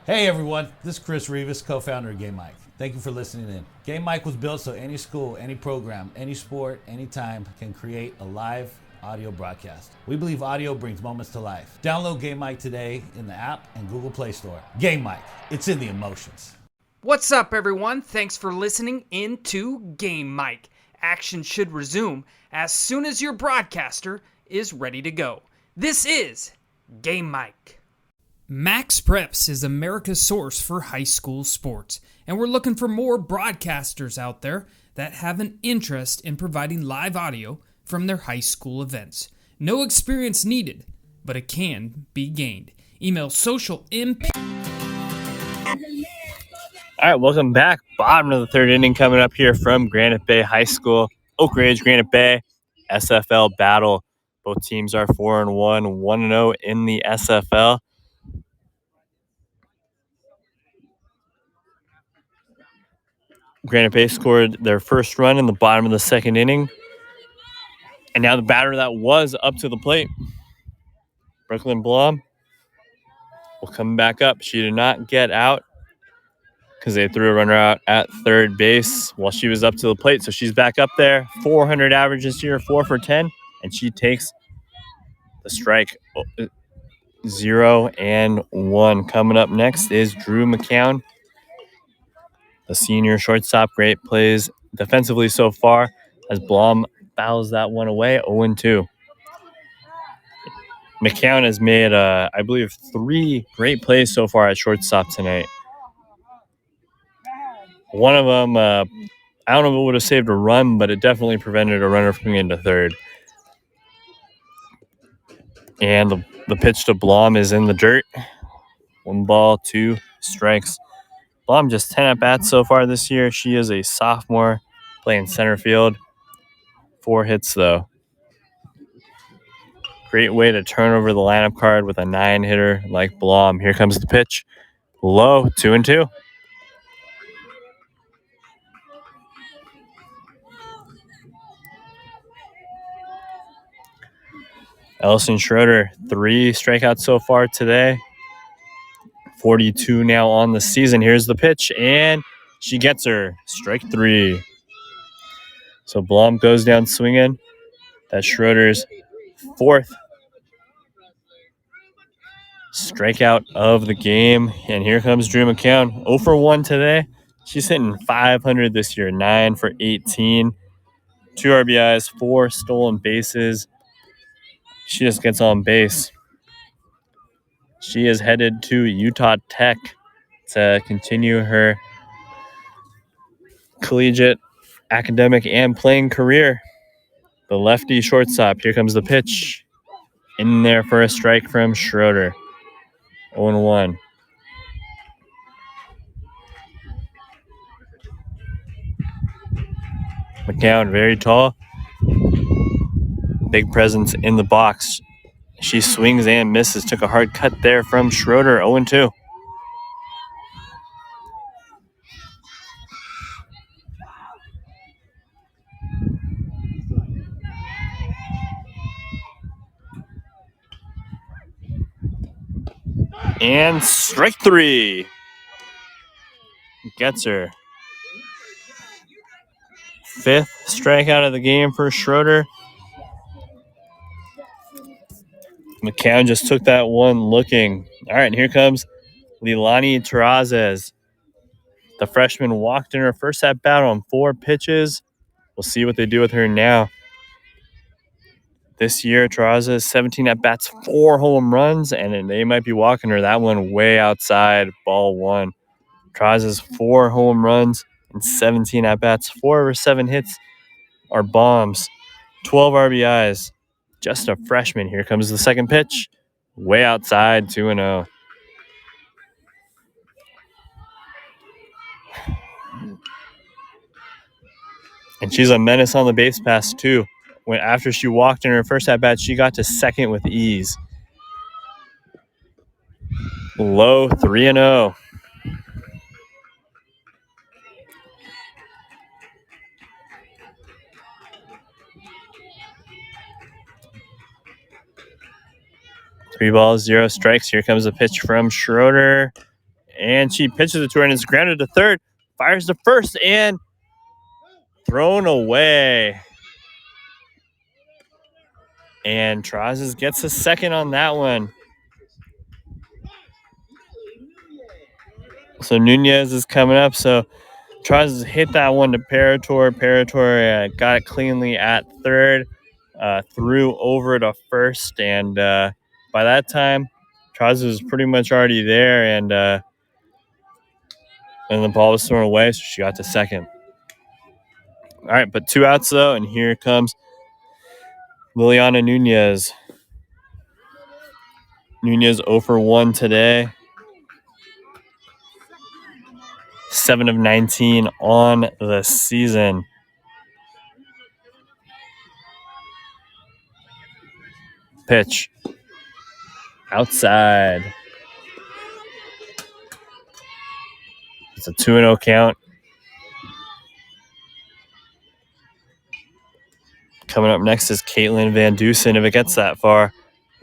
Hey everyone, this is Chris Rivas, co-founder of Game Mike. Thank you for listening in. Game Mike was built so any school, any program, any sport, anytime can create a live audio broadcast. We believe audio brings moments to life. Download Game Mike today in the app and Google Play Store. Game Mike, it's in the emotions. What's up, everyone? Thanks for listening in to Game Mike. Action should resume as soon as your broadcaster is ready to go. This is Game Mike. Max Preps is America's source for high school sports, and we're looking for more broadcasters out there that have an interest in providing live audio from their high school events. No experience needed, but it can be gained. Email socialmp. All right, welcome back. Bottom of the 3rd inning coming up here from Granite Bay High School. Oak Ridge, Granite Bay, SFL battle. Both teams are 4-1, 1-0 in the SFL. Granite Bay scored their first run in the bottom of the 2nd inning. And now the batter that was up to the plate, Brooklyn Blom, will come back up. She did not get out because they threw a runner out at third base while she was up to the plate. So she's back up there. 400 average this year, 4 for 10, and she takes the strike. 0-1. Coming up next is Drew McCown, the senior shortstop. Great plays defensively so far as Blom fouls that one away. 0-2. McCown has made, I believe, 3 great plays so far at shortstop tonight. One of them, I don't know if it would have saved a run, but it definitely prevented a runner from getting to third. And the pitch to Blom is in the dirt. 1 ball, 2 strikes. Blom just 10 at-bats so far this year. She is a sophomore playing center field. 4 hits, though. Great way to turn over the lineup card with a 9-hitter like Blom. Here comes the pitch. Low, 2-2. Ellison Schroeder, 3 strikeouts so far today. 42 now on the season. Here's the pitch, and she gets her. Strike 3. So Blom goes down swinging. That's Schroeder's 4th strikeout of the game. And here comes Drew McCown. 0 for 1 today. She's hitting 500 this year. 9 for 18. 2 RBIs, 4 stolen bases. She just gets on base. She is headed to Utah Tech to continue her collegiate, academic, and playing career. The lefty shortstop. Here comes the pitch. In there for a strike from Schroeder. 0-1. McCown, very tall. Big presence in the box. She swings and misses. Took a hard cut there from Schroeder. 0-2. And strike 3. Gets her. 5th strikeout of the game for Schroeder. McCown just took that one looking. All right, and here comes Leilani Terrazas. The freshman walked in her first at-bat on 4 pitches. We'll see what they do with her now. This year, Terrazas, 17 at-bats, 4 home runs, and they might be walking her. That one way outside, ball 1. Terrazas, 4 home runs and 17 at-bats. 4 of her 7 hits are bombs. 12 RBIs. Just a freshman. Here comes the second pitch. Way outside, 2-0. And she's a menace on the base pass, too. After she walked in her first at-bat, she got to second with ease. Low, 3-0. Three balls, 0 strikes. Here comes a pitch from Schroeder. And she pitches it to her, and it's grounded to third. Fires to first, and thrown away. And Terrazas gets a second on that one. So Nunez is coming up. So Terrazas hit that one to Parator. Parator got it cleanly at third. Threw over to first, and by that time, Terrazas was pretty much already there, and the ball was thrown away, so she got to second. All right, but 2 outs, though, and here comes Liliana Nunez. Nunez 0 for 1 today. 7 of 19 on the season. Pitch. Outside. It's a 2-0 count. Coming up next is Caitlin Van Dusen if it gets that far.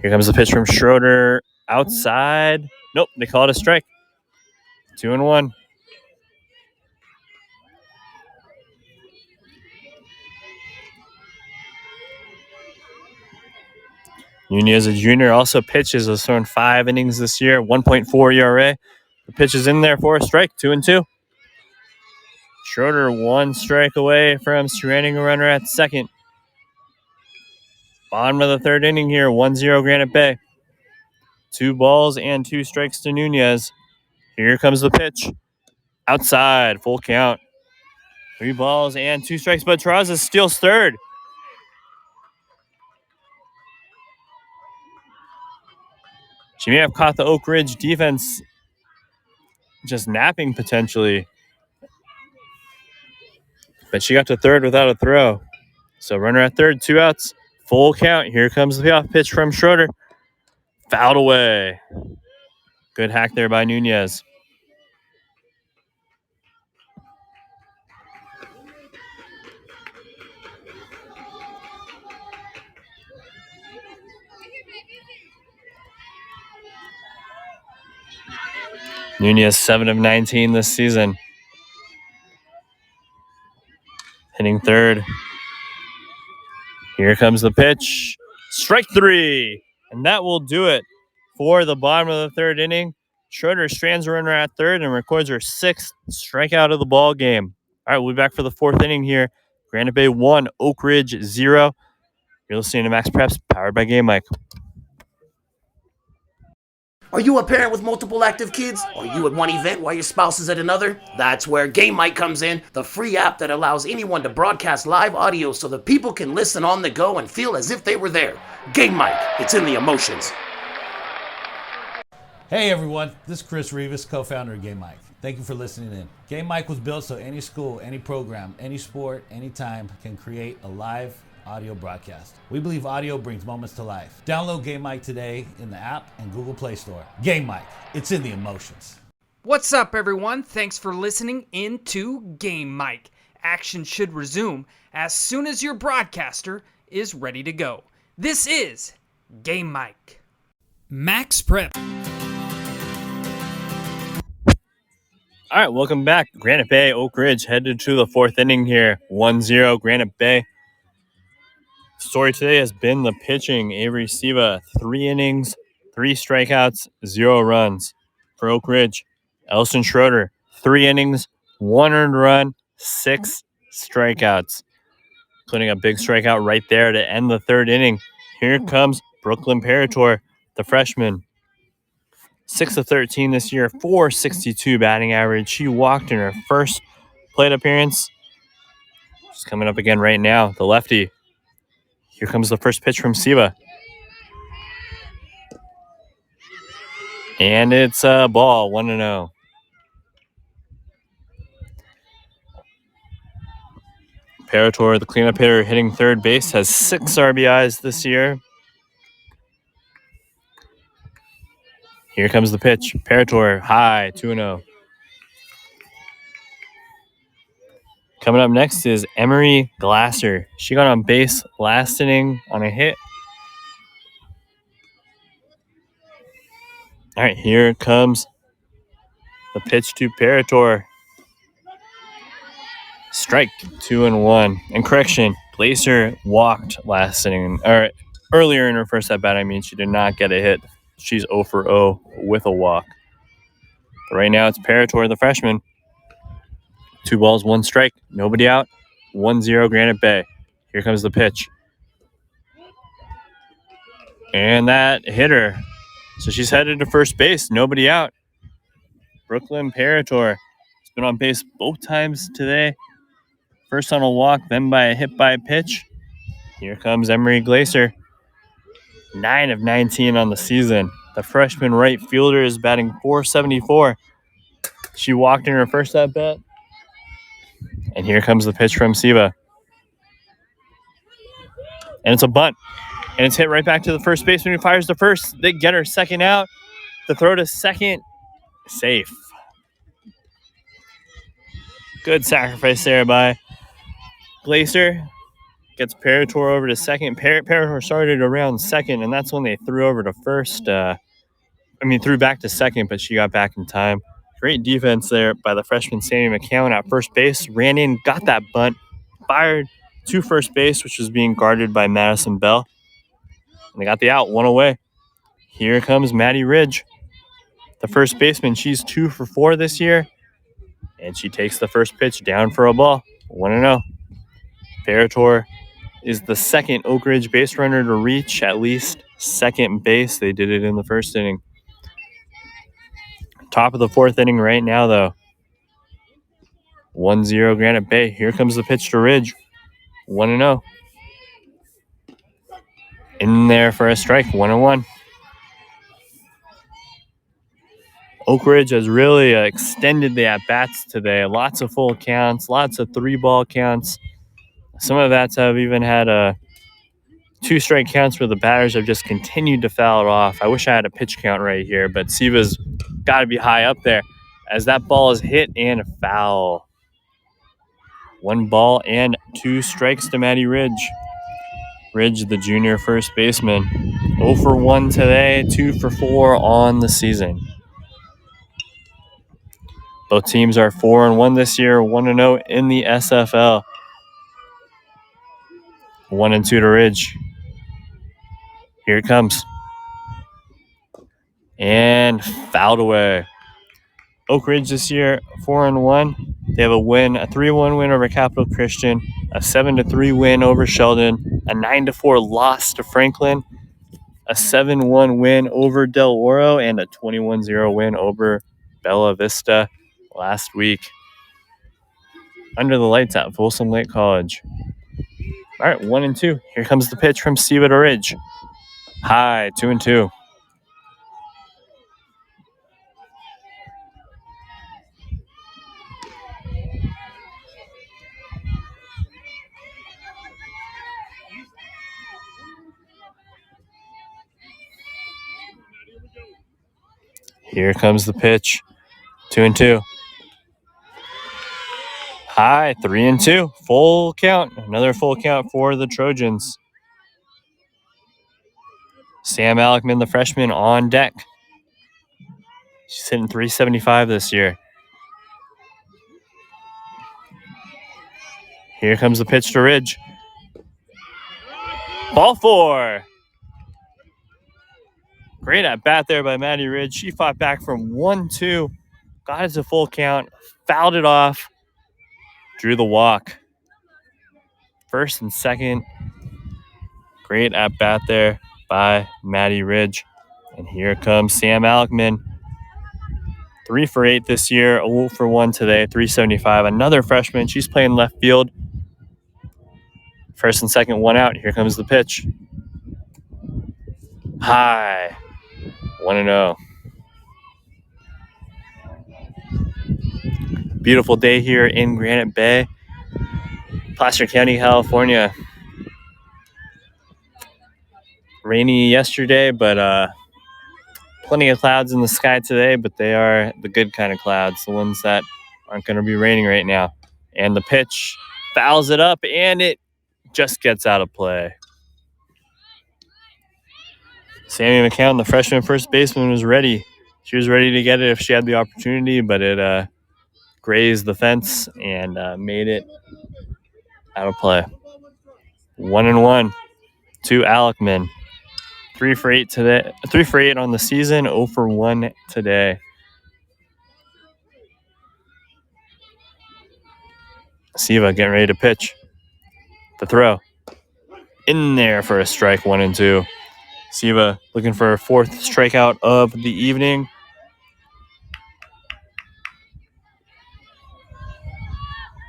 Here comes the pitch from Schroeder. Outside. Nope, they call it a strike. 2-1. Nunez, a junior, also pitches, has thrown 5 innings this year, 1.4 ERA. The pitch is in there for a strike, 2-2. Schroeder 1 strike away from stranding a runner at second. Bottom of the third inning here, 1-0 Granite Bay. 2 balls and 2 strikes to Nunez. Here comes the pitch. Outside, full count. 3 balls and 2 strikes, but Terrazas steals third. She may have caught the Oak Ridge defense just napping potentially. But she got to third without a throw. So runner at third, 2 outs, full count. Here comes the payoff pitch from Schroeder. Fouled away. Good hack there by Nunez. Nunez 7 of 19 this season. Hitting third. Here comes the pitch. Strike 3. And that will do it for the bottom of the third inning. Schroeder strands a runner at third and records her 6th strikeout of the ball game. All right, we'll be back for the 4th inning here. Granite Bay 1, Oak Ridge 0. You're listening to Max Preps, powered by Game Mike. Are you a parent with multiple active kids? Are you at one event while your spouse is at another? That's where Game Mic comes in, the free app that allows anyone to broadcast live audio so that people can listen on the go and feel as if they were there. Game Mic, it's in the emotions. Hey everyone, this is Chris Rivas, co-founder of Game Mike. Thank you for listening in. Game Mike was built so any school, any program, any sport, anytime can create a live audio broadcast. We believe audio brings moments to life. Download Game Mike today in the app and Google Play Store. Game Mike, it's in the emotions. What's up, everyone? Thanks for listening into Game Mike. Action should resume as soon as your broadcaster is ready to go. This is Game Mike. Max Prep. All right, welcome back. Granite Bay, Oak Ridge headed to the 4th inning here. 1-0 Granite Bay. Story today has been the pitching. Avery Siva, 3 innings, 3 strikeouts, 0 runs. For Oak Ridge, Elson Schroeder, 3 innings, 1 earned run, 6 strikeouts. Including a big strikeout right there to end the 3rd inning. Here comes Brooklyn Parator, the freshman. 6 of 13 this year, 462 batting average. She walked in her first plate appearance. She's coming up again right now, the lefty. Here comes the first pitch from Siva. And it's a ball, 1-0. Parator, the cleanup hitter, hitting third base, has 6 RBIs this year. Here comes the pitch. Parator, high, 2-0. Coming up next is Emery Glasser. She got on base last inning on a hit. All right, here comes the pitch to Parator. Strike, 2-1. And correction, Glacier walked last inning, or earlier in her first at bat. I mean, she did not get a hit. She's 0 for 0 with a walk. But right now, it's Parator, the freshman. 2 balls, 1 strike, nobody out. 1-0 Granite Bay. Here comes the pitch. And that hit her. So she's headed to first base, nobody out. Brooklyn Parator has been on base both times today. First on a walk, then by a hit by a pitch. Here comes Emery Glacier. 9 of 19 on the season. The freshman right fielder is batting .474. She walked in her first at bat. And here comes the pitch from Siva. And it's a bunt. And it's hit right back to the first baseman who fires the first. They get her second out. The throw to second. Safe. Good sacrifice there by Glacier. Gets Parator over to second. Parator started around second, and that's when they threw over to first. Threw back to second, but she got back in time. Great defense there by the freshman Sammy McCown at first base. Ran in, got that bunt, fired to first base, which was being guarded by Madison Bell. And they got the out, one away. Here comes Maddie Ridge, the first baseman. She's 2 for 4 this year. And she takes the first pitch down for a ball. 1-0. Parator is the second Oak Ridge base runner to reach at least second base. They did it in the first inning. Top of the fourth inning right now, though. 1-0 Granite Bay. Here comes the pitch to Ridge. 1-0. In there for a strike. 1-1. Oak Ridge has really extended the at-bats today. Lots of full counts, lots of 3-ball counts. Some of bats have even had 2-strike counts where the batters have just continued to foul it off. I wish I had a pitch count right here, but Siva's got to be high up there as that ball is hit and a foul. 1 ball and 2 strikes to Maddie Ridge. Ridge, the junior first baseman. 0 for 1 today, 2 for 4 on the season. Both teams are 4-1 this year, 1-0 in the SFL. 1-2 to Ridge. Here it comes. And fouled away. Oak Ridge this year, 4-1. They have a win, a 3-1 win over Capital Christian, a 7-3 win over Sheldon, a 9-4 loss to Franklin, a 7-1 win over Del Oro, and a 21-0 win over Bella Vista last week. Under the lights at Folsom Lake College. All right, 1-2. Here comes the pitch from Siva to Ridge. High, 2-2. Here comes the pitch. 2-2. High, 3-2. Full count. Another full count for the Trojans. Sam Alekman, the freshman, on deck. She's hitting .375 this year. Here comes the pitch to Ridge. Ball 4. Great at bat there by Maddie Ridge. She fought back from 1-2. Got it to full count. Fouled it off. Drew the walk. First and second. Great at bat there by Maddie Ridge. And here comes Sam Alekman. 3 for 8 this year. 0 for 1 today. .375. Another freshman. She's playing left field. First and second, 1 out. Here comes the pitch. High. 1-0. Beautiful day here in Granite Bay, Placer County, California. Rainy yesterday, but plenty of clouds in the sky today, but they are the good kind of clouds, the ones that aren't going to be raining right now. And the pitch fouls it up, and it just gets out of play. Sammy McCown, the freshman first baseman, was ready. She was ready to get it if she had the opportunity, but it grazed the fence and made it out of play. 1-1 to Alekman. 3 for 8 today. 3 for 8 on the season. 0 for 1 today. Siva getting ready to pitch. The throw. In there for a strike. 1-2. Siva looking for a 4th strikeout of the evening.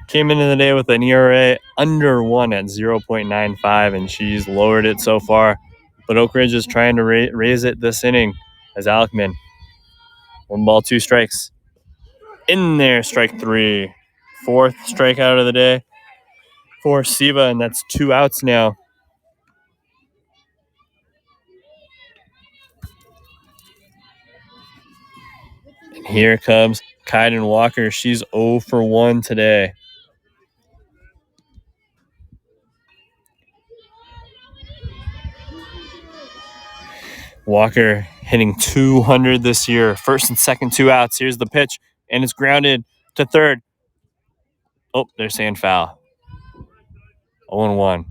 Came into the day with an ERA under 1 at 0.95, and she's lowered it so far. But Oak Ridge is trying to raise it this inning as Alekman. 1 ball, 2 strikes. In there, strike 3. 4th strikeout of the day for Siva, and that's 2 outs now. And here comes Kaiden Walker. She's 0 for 1 today. Walker hitting 200 this year. First and second, 2 outs. Here's the pitch, and it's grounded to third. Oh, they're saying foul. 0-1.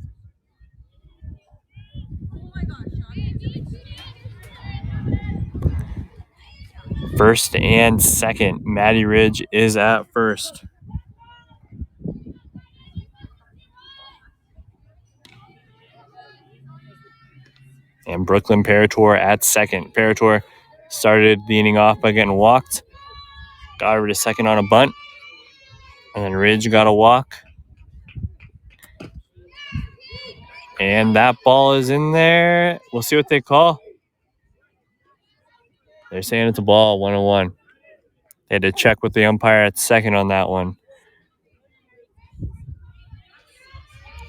First and second. Maddie Ridge is at first. And Brooklyn Parator at second. Parator started leading off by getting walked. Got over to second on a bunt. And then Ridge got a walk. And that ball is in there. We'll see what they call. They're saying it's a ball, 1-1. They had to check with the umpire at second on that one.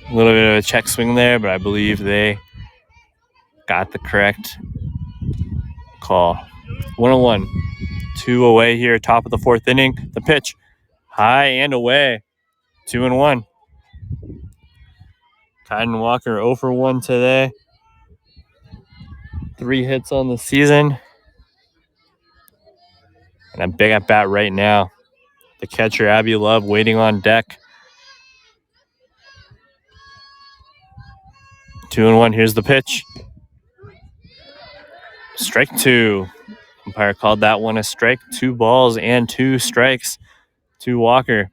A little bit of a check swing there, but I believe they got the correct call. 1-1. 2 away here, top of the fourth inning. The pitch, high and away. 2-1. Kyden Walker 0 for 1 today. 3 hits on the season. And a big at bat right now. The catcher, Abby Love, waiting on deck. 2-1. Here's the pitch. Strike 2. Umpire called that one a strike. 2 balls and 2 strikes to Walker.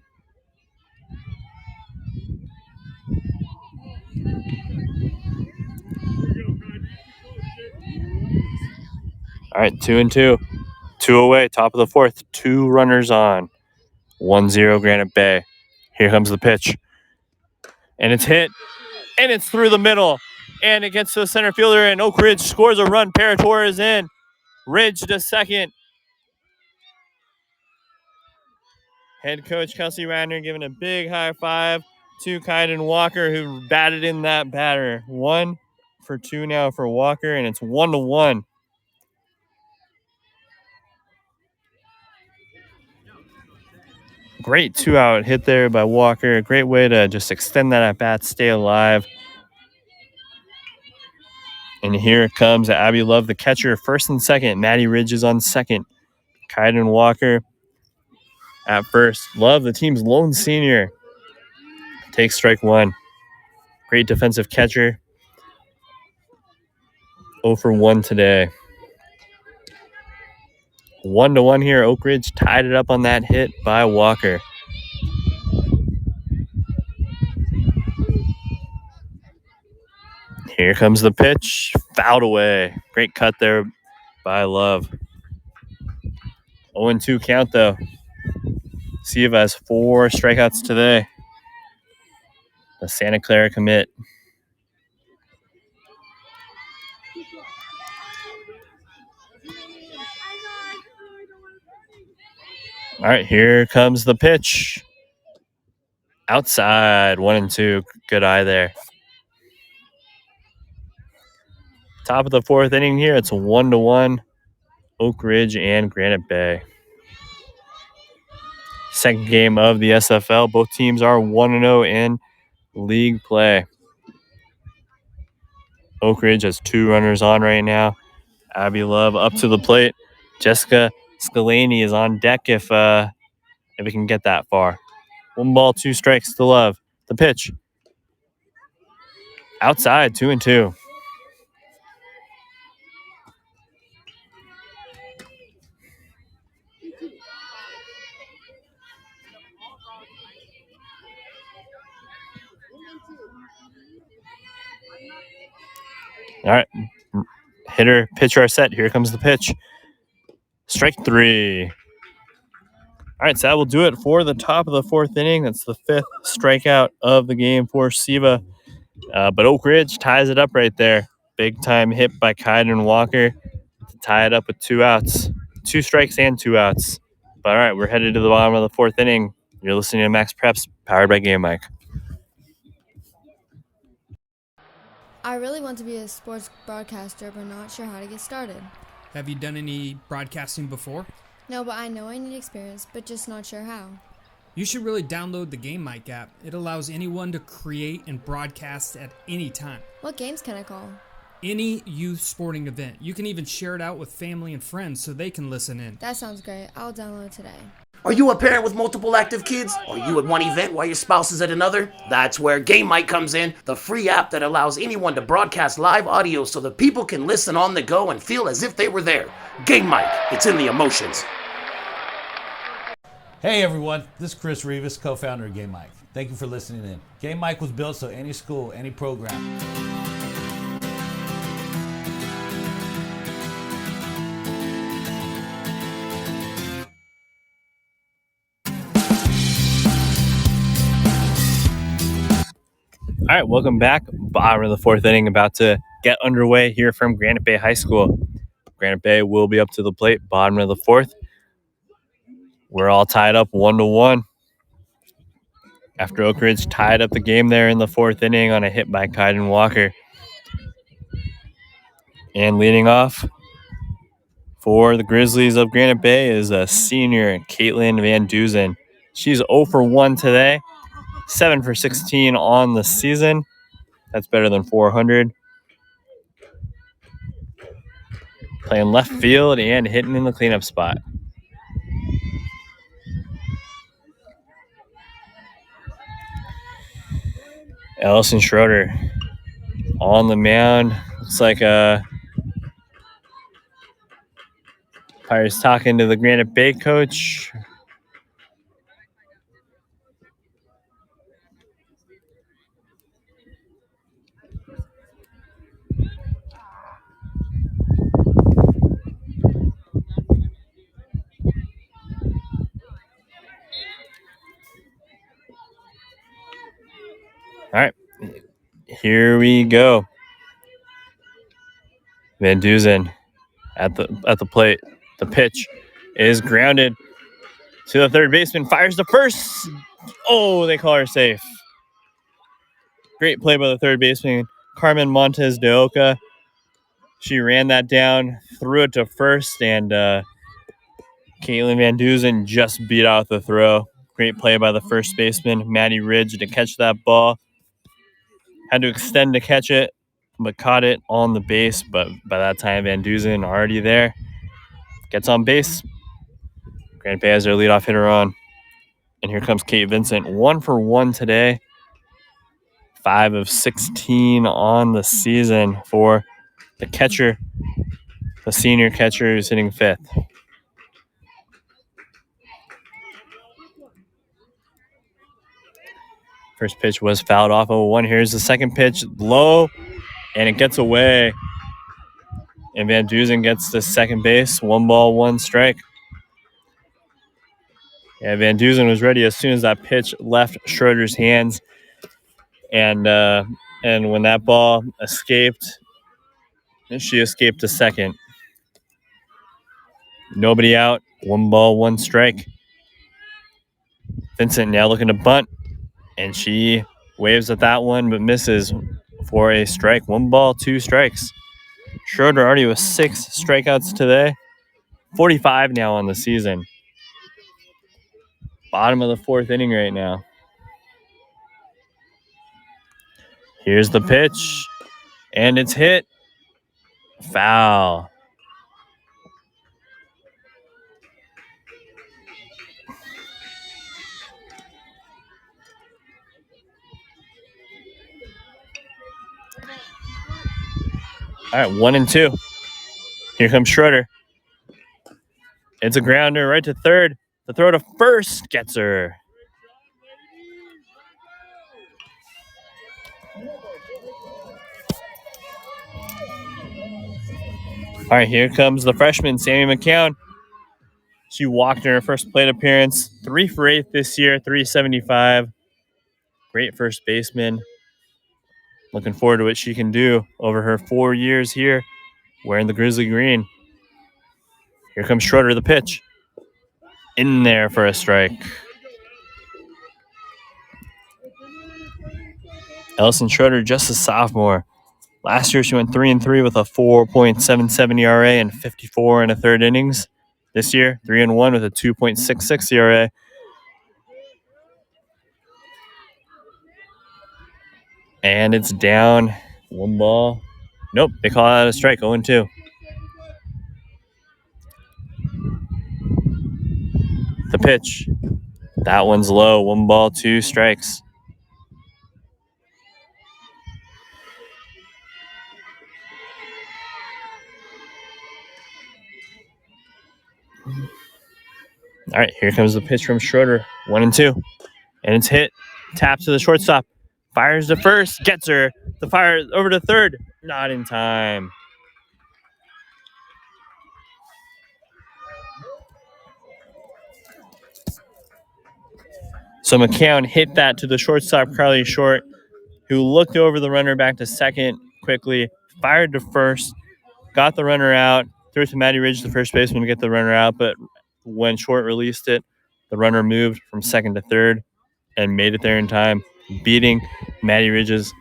All right, 2-2. 2 away, top of the fourth. 2 runners on. 1-0 Granite Bay. Here comes the pitch. And it's hit. And it's through the middle. And it gets to the center fielder. And Oak Ridge scores a run. Parator is in. Ridge to second. Head coach Kelsey Radner giving a big high five to Kyden Walker, who batted in that batter. 1 for 2 now for Walker, and it's 1-1. Great 2-out hit there by Walker. A great way to just extend that at bat, stay alive. And here it comes. Abby Love, the catcher, first and second. Maddie Ridge is on second. Kyden Walker at first. Love, the team's lone senior, takes strike 1. Great defensive catcher. 0 for 1 today. 1-1 here. Oak Ridge tied it up on that hit by Walker. Here comes the pitch. Fouled away. Great cut there by Love. 0-2 count, though. Siva has 4 strikeouts today. The Santa Clara commit. All right, here comes the pitch. Outside, 1-2. Good eye there. Top of the fourth inning here. It's 1-1. Oak Ridge and Granite Bay. Second game of the SFL. Both teams are 1-0 in league play. Oak Ridge has 2 runners on right now. Abby Love up to the plate. Jessica Scalani is on deck if we can get that far. 1 ball, 2 strikes to Love. The pitch. Outside, 2-2. All right. Hitter, pitcher are set. Here comes the pitch. Strike 3. All right, so that will do it for the top of the fourth inning. That's the 5th strikeout of the game for Siva. But Oak Ridge ties it up right there. Big time hit by Kyden Walker to tie it up with 2 outs. 2 strikes and 2 outs. But all right, we're headed to the bottom of the fourth inning. You're listening to Max Preps, powered by Game Mike. I really want to be a sports broadcaster, but not sure how to get started. Have you done any broadcasting before? No, but I know I need experience, but just not sure how. You should really download the Game Mike app. It allows anyone to create and broadcast at any time. What games can I call? Any youth sporting event. You can even share it out with family and friends so they can listen in. That sounds great. I'll download today. Are you a parent with multiple active kids? Are you at one event while your spouse is at another? That's where Game Mic comes in, the free app that allows anyone to broadcast live audio so that people can listen on the go and feel as if they were there. Game Mic, it's in the emotions. Hey everyone, this is Chris Rivas, co-founder of Game Mic. Thank you for listening in. Game Mic was built so any school, any program. All right, welcome back. Bottom of the fourth inning, about to get underway here from Granite Bay High School. Granite Bay will be up to the plate, bottom of the fourth. We're all tied up 1-1. After Oak Ridge tied up the game there in the fourth inning on a hit by Kaiden Walker. And leading off for the Grizzlies of Granite Bay is a senior, Caitlin Van Duzen. She's 0 for 1 today, 7 for 16 on the season. That's better than 400. Playing left field and hitting in the cleanup spot. Allison Schroeder on the mound. Looks like Pirates talking to the Granite Bay coach. All right, here we go. Van Duzen at the plate. The pitch is grounded to the third baseman. Fires to first. Oh, they call her safe. Great play by the third baseman, Carmen Montes de Oca. She ran that down, threw it to first, and Caitlin Van Duzen just beat out the throw. Great play by the first baseman, Maddie Ridge, to catch that ball. Had to extend to catch it, but caught it on the base. But by that time, Van Duzen already there. Gets on base. Granite Bay has their leadoff hitter on. And here comes Kate Vincent, 1 for 1 today. 5 of 16 on the season for the catcher. The senior catcher is hitting fifth. First pitch was fouled off 0-1. Here's the second pitch, low, and it gets away. And Van Duzen gets to second base. 1 ball, 1 strike. Yeah, Van Duzen was ready as soon as that pitch left Schroeder's hands. And when that ball escaped, she escaped to second. Nobody out. 1 ball, 1 strike. Vincent now looking to bunt. And she waves at that one, but misses for a strike. 1 ball, 2 strikes. Schroeder already with 6 strikeouts today. 45 now on the season. Bottom of the fourth inning right now. Here's the pitch. And it's hit. Foul. All right, 1-2. Here comes Schroeder. It's a grounder right to third. The throw to first gets her. All right, here comes the freshman, Sammy McCown. She walked in her first plate appearance. 3 for 8 this year, 375. Great first baseman. Looking forward to what she can do over her 4 years here wearing the Grizzly green. Here comes Schroeder, the pitch. In there for a strike. Allison Schroeder, just a sophomore. Last year, she went 3-3 with a 4.77 ERA and 54 and a third innings. This year, 3-1 with a 2.66 ERA. And it's down 1 ball. Nope, they call that a strike, 0-2. The pitch. That one's low. 1 ball, 2 strikes. All right, here comes the pitch from Schroeder. 1-2. And it's hit. Tap to the shortstop. Fires to first. Gets her. The fire over to third. Not in time. So McCown hit that to the shortstop, Carly Short, who looked over the runner back to second quickly, fired to first, got the runner out, threw it to Maddie Ridge, the first baseman, to get the runner out. But when Short released it, the runner moved from second to third and made it there in time, beating Maddie Ridge's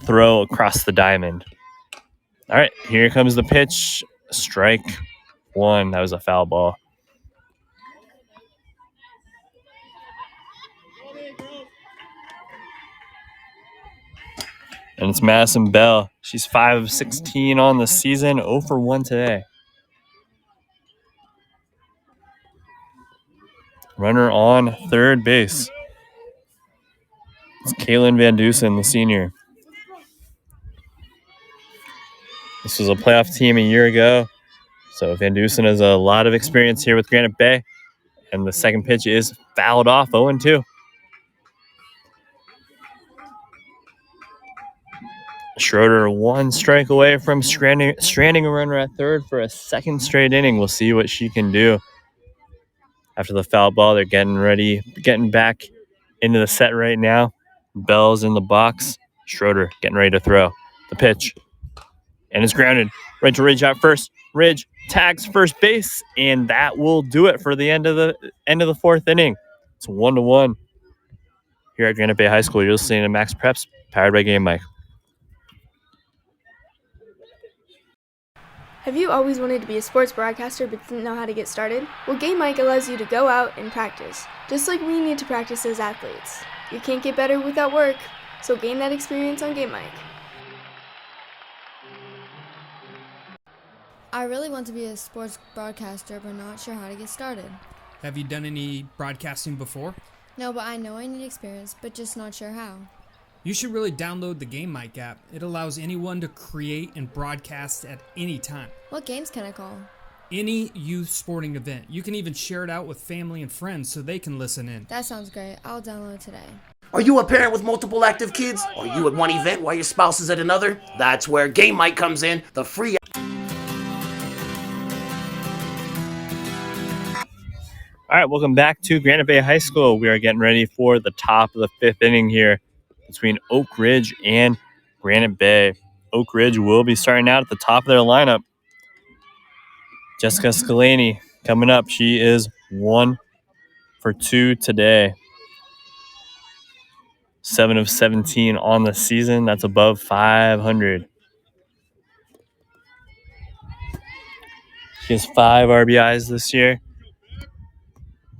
throw across the diamond. All right, here comes the pitch. Strike 1. That was a foul ball. And it's Madison Bell. She's 5 of 16 on the season, 0 for 1 today. Runner on third base. It's Kaylin Van Dusen, the senior. This was a playoff team a year ago. So Van Dusen has a lot of experience here with Granite Bay. And the second pitch is fouled off, 0-2. Schroeder 1 strike away from stranding a runner at third for a second straight inning. We'll see what she can do. After the foul ball, they're getting back into the set right now. Bell's in the box. Schroeder getting ready to throw. The pitch. And it's grounded. Right to Ridge out first. Ridge tags first base, and that will do it for the end of the fourth inning. It's 1-1 here at Granite Bay High School. You're listening to Max Preps, powered by Game Mike. Have you always wanted to be a sports broadcaster but didn't know how to get started? Well, Game Mike allows you to go out and practice, just like we need to practice as athletes. You can't get better without work, so gain that experience on Game Mike. I really want to be a sports broadcaster, but not sure how to get started. Have you done any broadcasting before? No, but I know I need experience, but just not sure how. You should really download the Game Mic app. It allows anyone to create and broadcast at any time. What games can I call? Any youth sporting event. You can even share it out with family and friends so they can listen in. That sounds great. I'll download today. Are you a parent with multiple active kids? Are you at one event while your spouse is at another? That's where Game Mike comes in, the free. All right, welcome back to Granite Bay High School. We are getting ready for the top of the fifth inning here between Oak Ridge and Granite Bay. Oak Ridge will be starting out at the top of their lineup. Jessica Scalani coming up. She is 1 for 2 today. 7 of 17 on the season. That's above 500. She has 5 RBIs this year.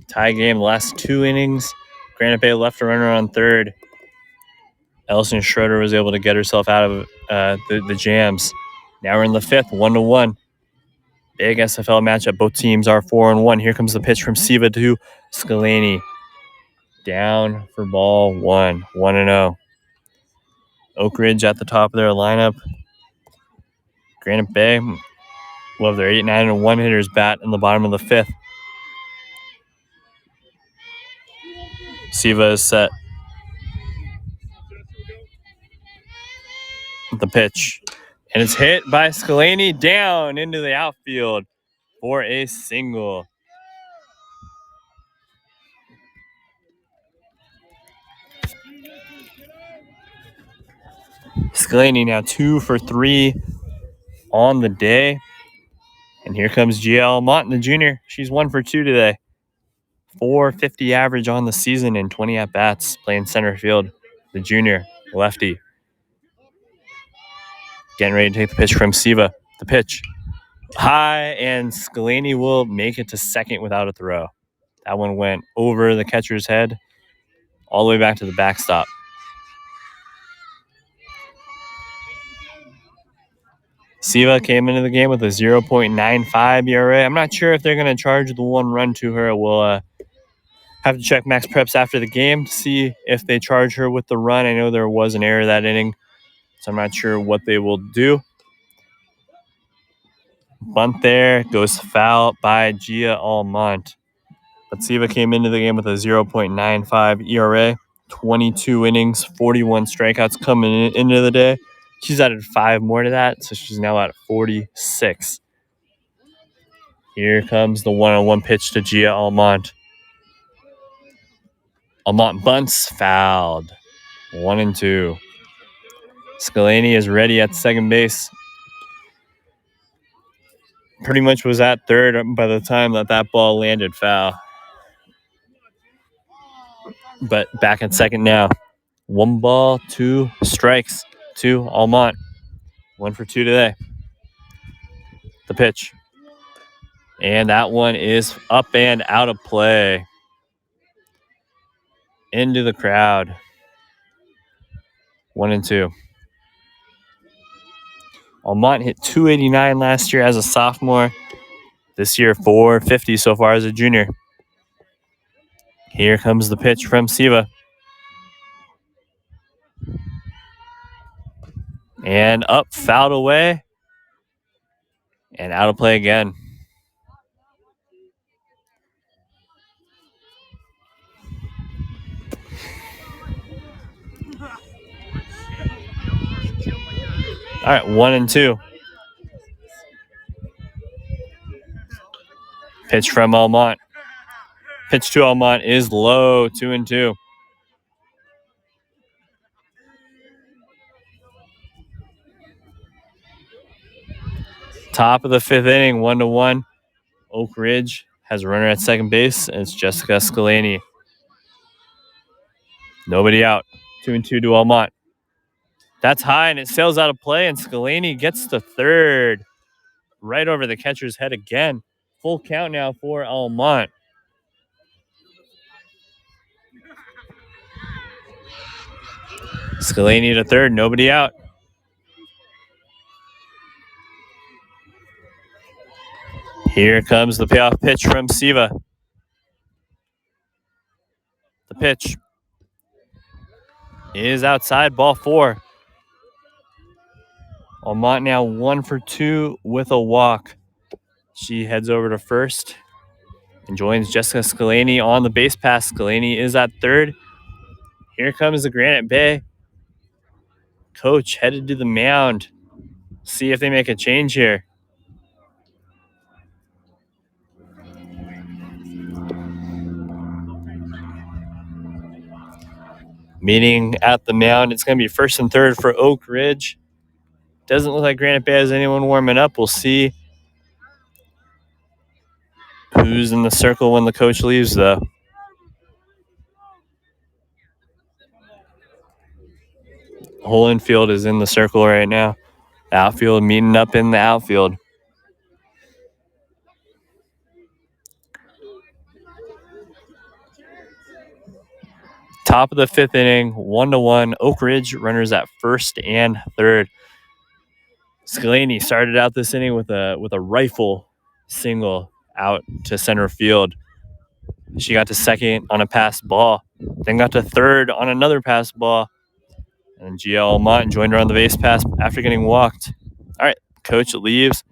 Tie game, the last 2 innings. Granite Bay left a runner on third. Ellison Schroeder was able to get herself out of the jams. Now we're in the fifth, 1-1. Big SFL matchup. Both teams are 4-1. Here comes the pitch from Siva to Scalani. Down for ball 1, 1-0. Oak Ridge at the top of their lineup. Granite Bay will have their 8, 9, and 1 hitters bat in the bottom of the fifth. Siva is set. The pitch. And it's hit by Scalani down into the outfield for a single. Scalani now 2 for 3 on the day. And here comes GL Monton, the junior. She's 1 for 2 today. 450 average on the season and 20 at-bats playing center field. The junior, lefty. Getting ready to take the pitch from Siva. The pitch. High, and Scalani will make it to second without a throw. That one went over the catcher's head all the way back to the backstop. Siva came into the game with a 0.95 ERA. I'm not sure if they're going to charge the 1 run to her. We'll Have to check Max Preps after the game to see if they charge her with the run. I know there was an error that inning, so I'm not sure what they will do. Bunt there, goes foul by Gia Almont. But Siva came into the game with a 0.95 ERA, 22 innings, 41 strikeouts coming into the day. She's added 5 more to that, so she's now at 46. Here comes the one-on-one pitch to Gia Almont. Almont bunts, fouled. 1-2. Skalani is ready at second base. Pretty much was at third by the time that ball landed foul. But back at second now. 1 ball, 2 strikes to Almont. 1 for 2 today. The pitch. And that one is up and out of play. Into the crowd. 1-2. Almont hit 289 last year as a sophomore. This year, 450 so far as a junior. Here comes the pitch from Siva. And up, fouled away. And out of play again. All right, 1-2. Pitch from Almont. Pitch to Almont is low, 2-2. Top of the 5th inning, 1-1. Oak Ridge has a runner at second base, and it's Jessica Skalani. Nobody out. 2-2 to Almont. That's high, and it sails out of play, and Skalani gets the third. Right over the catcher's head again. Full count now for Almont. Skalani to third, nobody out. Here comes the payoff pitch from Siva. The pitch is outside, ball 4. Almont now 1 for 2 with a walk. She heads over to first and joins Jessica Skalani on the base pass. Skalani is at third. Here comes the Granite Bay coach headed to the mound. See if they make a change here. Meeting at the mound. It's going to be first and third for Oak Ridge. Doesn't look like Granite Bay has anyone warming up. We'll see who's in the circle when the coach leaves, though. Whole infield is in the circle right now. Outfield meeting up in the outfield. Top of the 5th inning, 1-1. Oak Ridge runners at first and third. Skalani started out this inning with a rifle single out to center field. She got to second on a passed ball, then got to third on another passed ball. And Gia Almont joined her on the base pass after getting walked. All right, coach leaves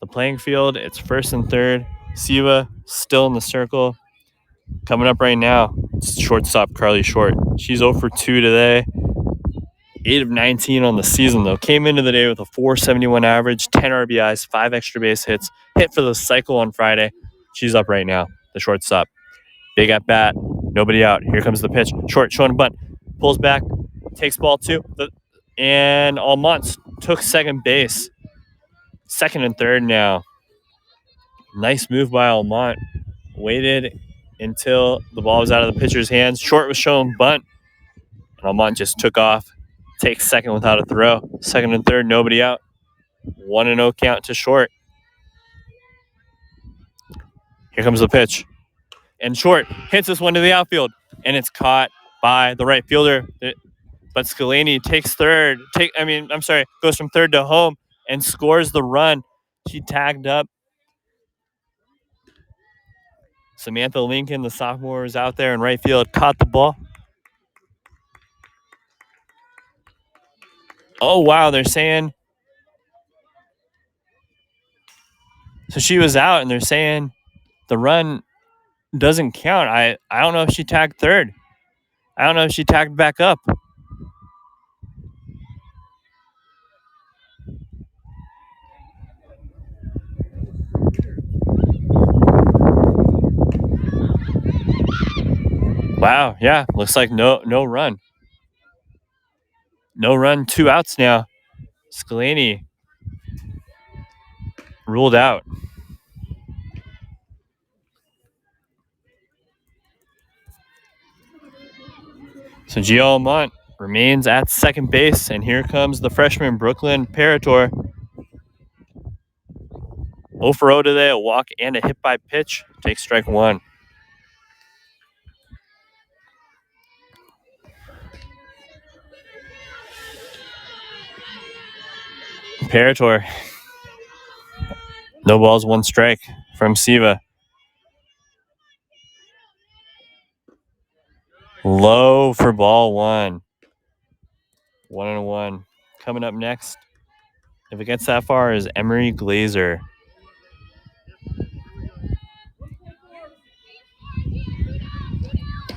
the playing field. It's first and third. Siva still in the circle. Coming up right now, it's shortstop Carly Short. She's 0 for 2 today. 8 of 19 on the season, though. Came into the day with a 471 average, 10 RBIs, 5 extra base hits. Hit for the cycle on Friday. She's up right now, the shortstop. Big at bat. Nobody out. Here comes the pitch. Short, showing a bunt. Pulls back. Takes ball 2. And Almont took second base. Second and third now. Nice move by Almont. Waited until the ball was out of the pitcher's hands. Short was showing bunt. And Almont just took off. Takes second without a throw. Second and third, nobody out. 1-0 count to Short. Here comes the pitch. And Short hits this one to the outfield. And it's caught by the right fielder. But Skalani takes third. Goes from third to home and scores the run. She tagged up. Samantha Lincoln, the sophomore, is out there in right field, caught the ball. Oh, wow, they're saying. So she was out, and they're saying the run doesn't count. I don't know if she tagged third. I don't know if she tagged back up. Wow, yeah, looks like no run. No run, 2 outs now. Scalini ruled out. So Gio Almont remains at second base, and here comes the freshman Brooklyn Parator. 0 for 0 today, a walk and a hit by pitch. Takes strike 1. Parator. No balls, 1 strike from Siva. Low for ball 1. 1-1. Coming up next, if it gets that far, is Emery Glazer.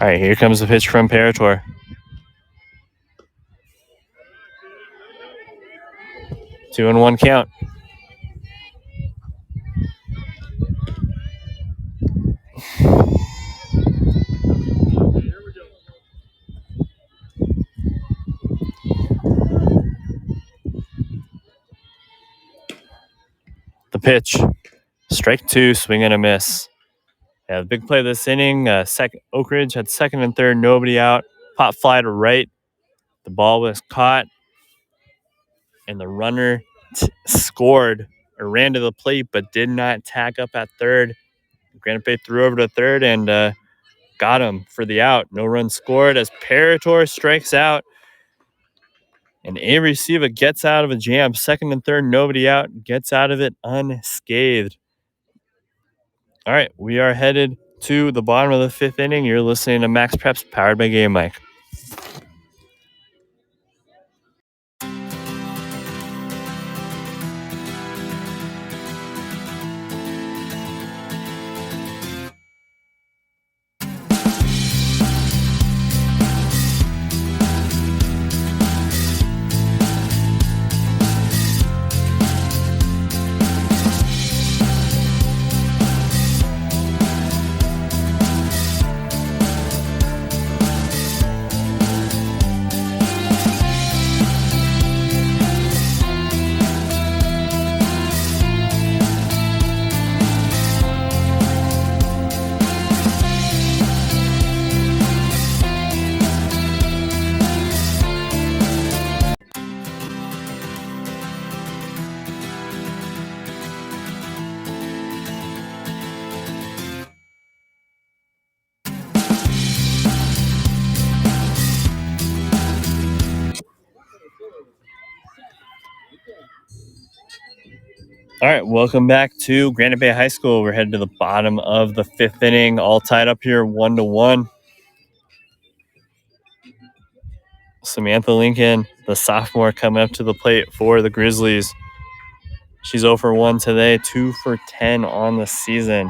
All right, here comes the pitch from Parator. Two and 1 count. The pitch. Strike 2, swing and a miss. Yeah, the big play this inning. Oak Ridge had second and third, nobody out. Pop fly to right. The ball was caught, and the runner scored or ran to the plate, but did not tag up at third. Granite Bay threw over to third and got him for the out. No run scored as Parator strikes out. And Avery Siva gets out of a jam. Second and third, nobody out. Gets out of it unscathed. All right, we are headed to the bottom of the 5th inning. You're listening to Max Preps, powered by Game Mike. All right, welcome back to Granite Bay High School. We're headed to the bottom of the 5th inning, all tied up here 1-1. Samantha Lincoln, the sophomore, coming up to the plate for the Grizzlies. She's 0 for 1 today, 2 for 10 on the season.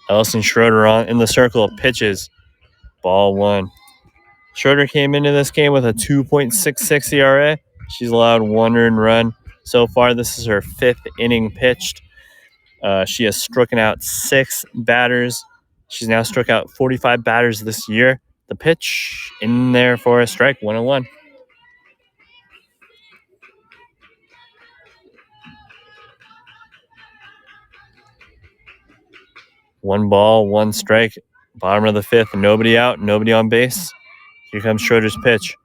Ellison Schroeder in the circle, pitches. Ball 1. Schroeder came into this game with a 2.66 ERA. She's allowed 1 earned run. So far, this is her 5th inning pitched. She has struck out 6 batters. She's now struck out 45 batters this year. The pitch in there for a strike, 1-1. One ball, 1 strike. Bottom of the 5th, nobody out, nobody on base. Here comes Schroeder's pitch.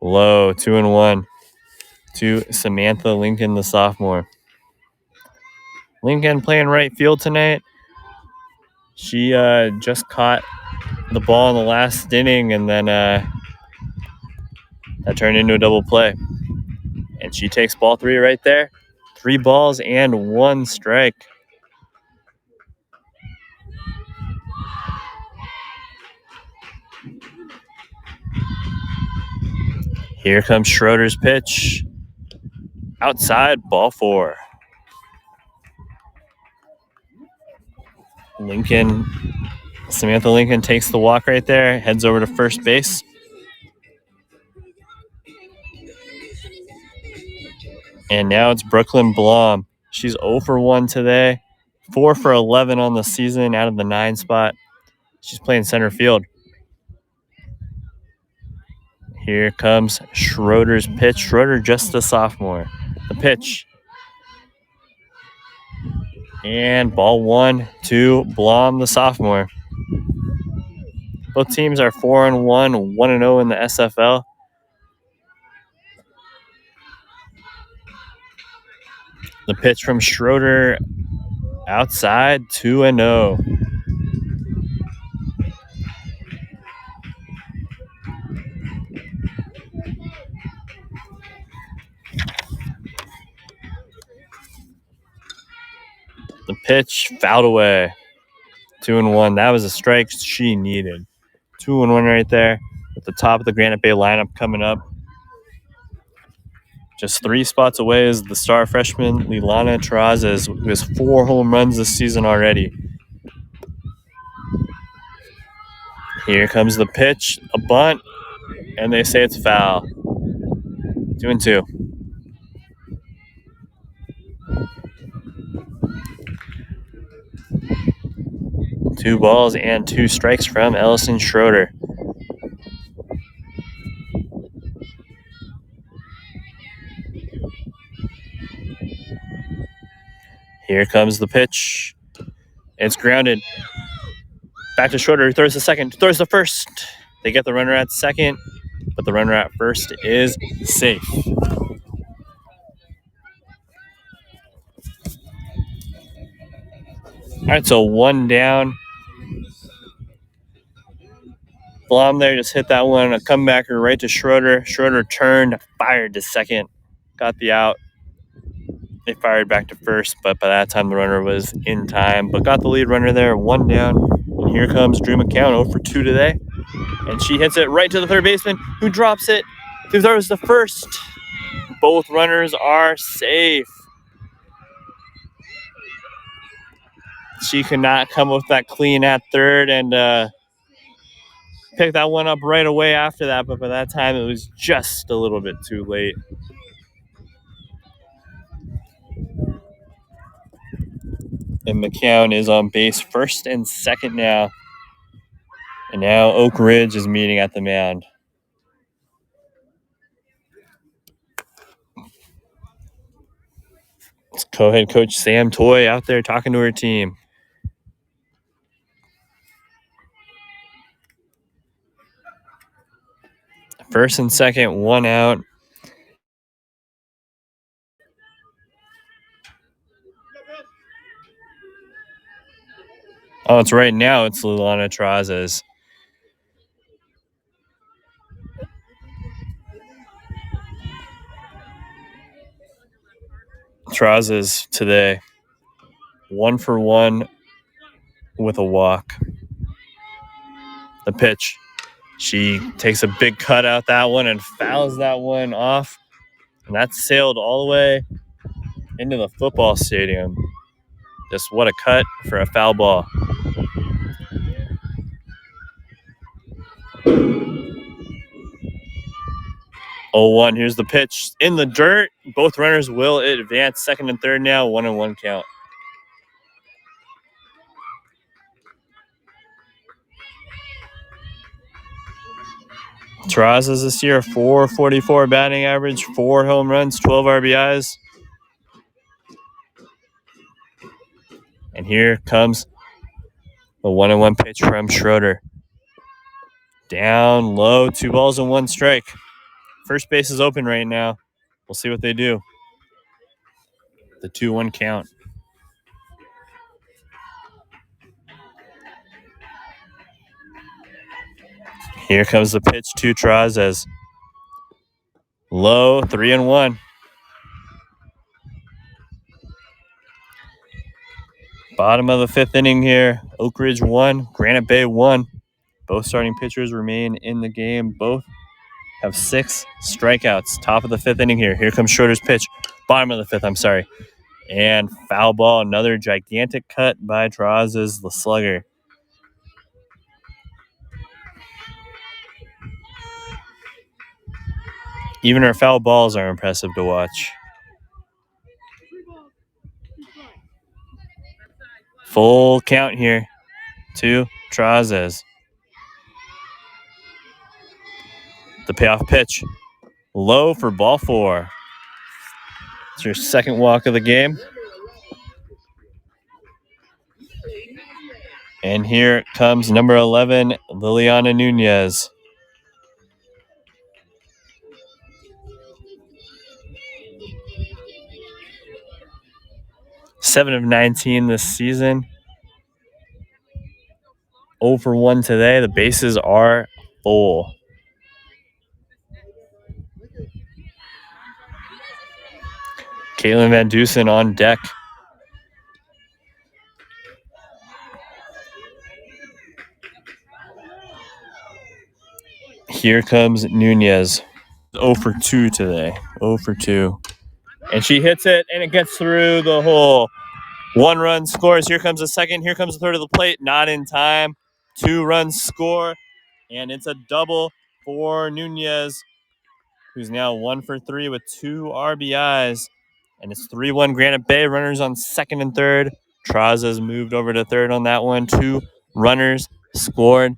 Low, 2-1 to Samantha Lincoln, the sophomore. Lincoln playing right field tonight. She just caught the ball in the last inning, and then that turned into a double play. And she takes ball 3 right there. 3 balls and 1 strike. Here comes Schroeder's pitch. Outside, ball 4. Samantha Lincoln takes the walk right there, heads over to first base. And now it's Brooklyn Blom. She's 0 for 1 today, 4 for 11 on the season out of the 9 spot. She's playing center field. Here comes Schroeder's pitch. Schroeder just a sophomore. The pitch. And ball 1 to Blom, the sophomore. Both teams are 4-1, 1-0 in the SFL. The pitch from Schroeder outside, 2-0. The pitch fouled away. 2-1. That was a strike she needed. 2-1 right there at the top of the Granite Bay lineup coming up. Just 3 spots away is the star freshman Leilana Terrazas, who has 4 home runs this season already. Here comes the pitch, a bunt, and they say it's foul. 2-2. Two balls and 2 strikes from Ellison Schroeder. Here comes the pitch. It's grounded. Back to Schroeder, who throws the second, throws the first. They get the runner at second, but the runner at first is safe. All right, so 1 down. Blom there just hit that one, a comebacker right to Schroeder. Schroeder turned, fired to second, got the out. They fired back to first, but by that time the runner was in time, but got the lead runner there, 1 down. And here comes Drew McCown, 0 for 2 today. And she hits it right to the third baseman, who drops it, who throws the first. Both runners are safe. She could not come with that clean at third and pick that one up right away after that, but by that time it was just a little bit too late. And McCown is on base first and second now. And now Oak Ridge is meeting at the mound. It's co-head coach Sam Toy out there talking to her team. First and second, 1 out. Oh, it's right now. It's Leilana Terrazas. Terrazas today, 1 for 1 with a walk. The pitch. She takes a big cut out that one and fouls that one off. And that sailed all the way into the football stadium. Just what a cut for a foul ball. Oh, 1. Here's the pitch in the dirt. Both runners will advance second and third now. 1-1 count. Terrazas this year, 444 batting average, 4 home runs, 12 RBIs. And here comes the 1-1 pitch from Schroeder. Down low, 2 balls and 1 strike. First base is open right now. We'll see what they do. The 2-1 count. Here comes the pitch to Terrazas. Low, 3-1. Bottom of the 5th inning here. Oak Ridge 1, Granite Bay 1. Both starting pitchers remain in the game. Both have 6 strikeouts. Top of the 5th inning here. Here comes Schroeder's pitch. Bottom of the 5th, I'm sorry. And foul ball. Another gigantic cut by Traz's the slugger. Even her foul balls are impressive to watch. Full count here to Trazes. The payoff pitch. Low for ball 4. It's your second walk of the game. And here comes number 11, Liliana Nunez. Seven of 19 this season. 0 for 1 today. The bases are full. Caitlin Van Dusen on deck. Here comes Nunez. 0 for 2 today. 0 for 2. And she hits it, and it gets through the hole. 1 run scores. Here comes the second. Here comes the third of the plate. Not in time. 2 runs score. And it's a double for Nunez, who's now 1 for 3 with 2 RBIs. And it's 3-1 Granite Bay. Runners on second and third. Traz has moved over to third on that one. 2 runners scored.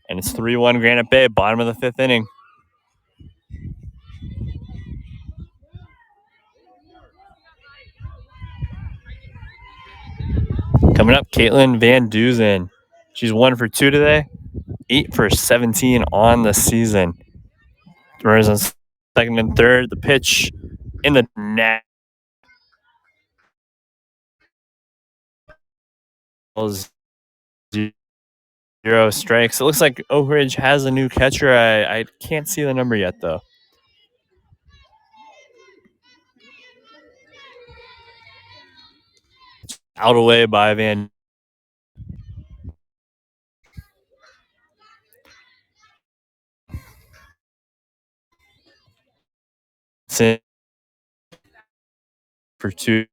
And it's 3-1 Granite Bay, bottom of the 5th inning. Coming up, Caitlin Van Dusen. She's 1 for 2 today. 8 for 17 on the season. Runners on second and third. The pitch in the net. 0 strikes. It looks like Oak Ridge has a new catcher. I can't see the number yet, though. Out away by Van. For 2,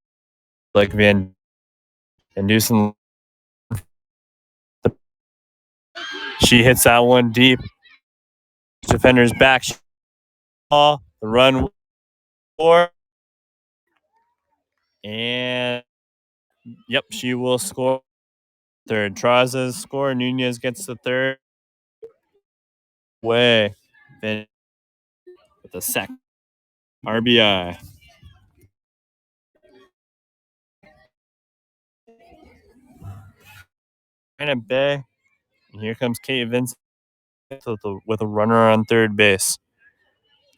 like Van Dusen. She hits that one deep. Defender's back. The run for. And yep, she will score third. Trazes score. Nunez gets the third. Way. Then with a second RBI. Granite Bay. And here comes Kate Vincent with a runner on third base.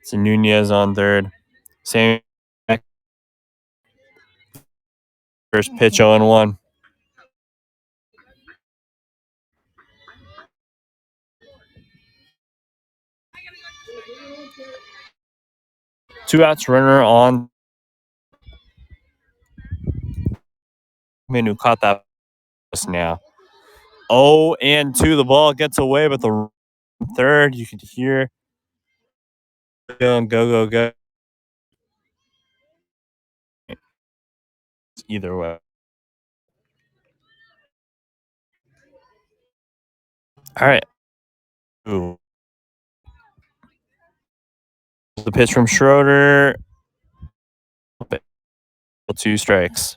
It's Nunez on third. Same first pitch 0-1. Two outs, runner on. Man, who caught that just now. 0-2. The ball gets away, but the third, you can hear go, go, go. Either way. All right. Ooh. The pitch from Schroeder. 2 strikes.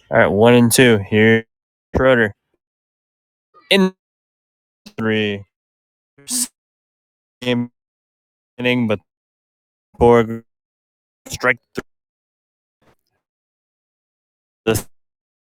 All right, 1-2. Here, Schroeder. In 3. Game inning, but 4 strike 3.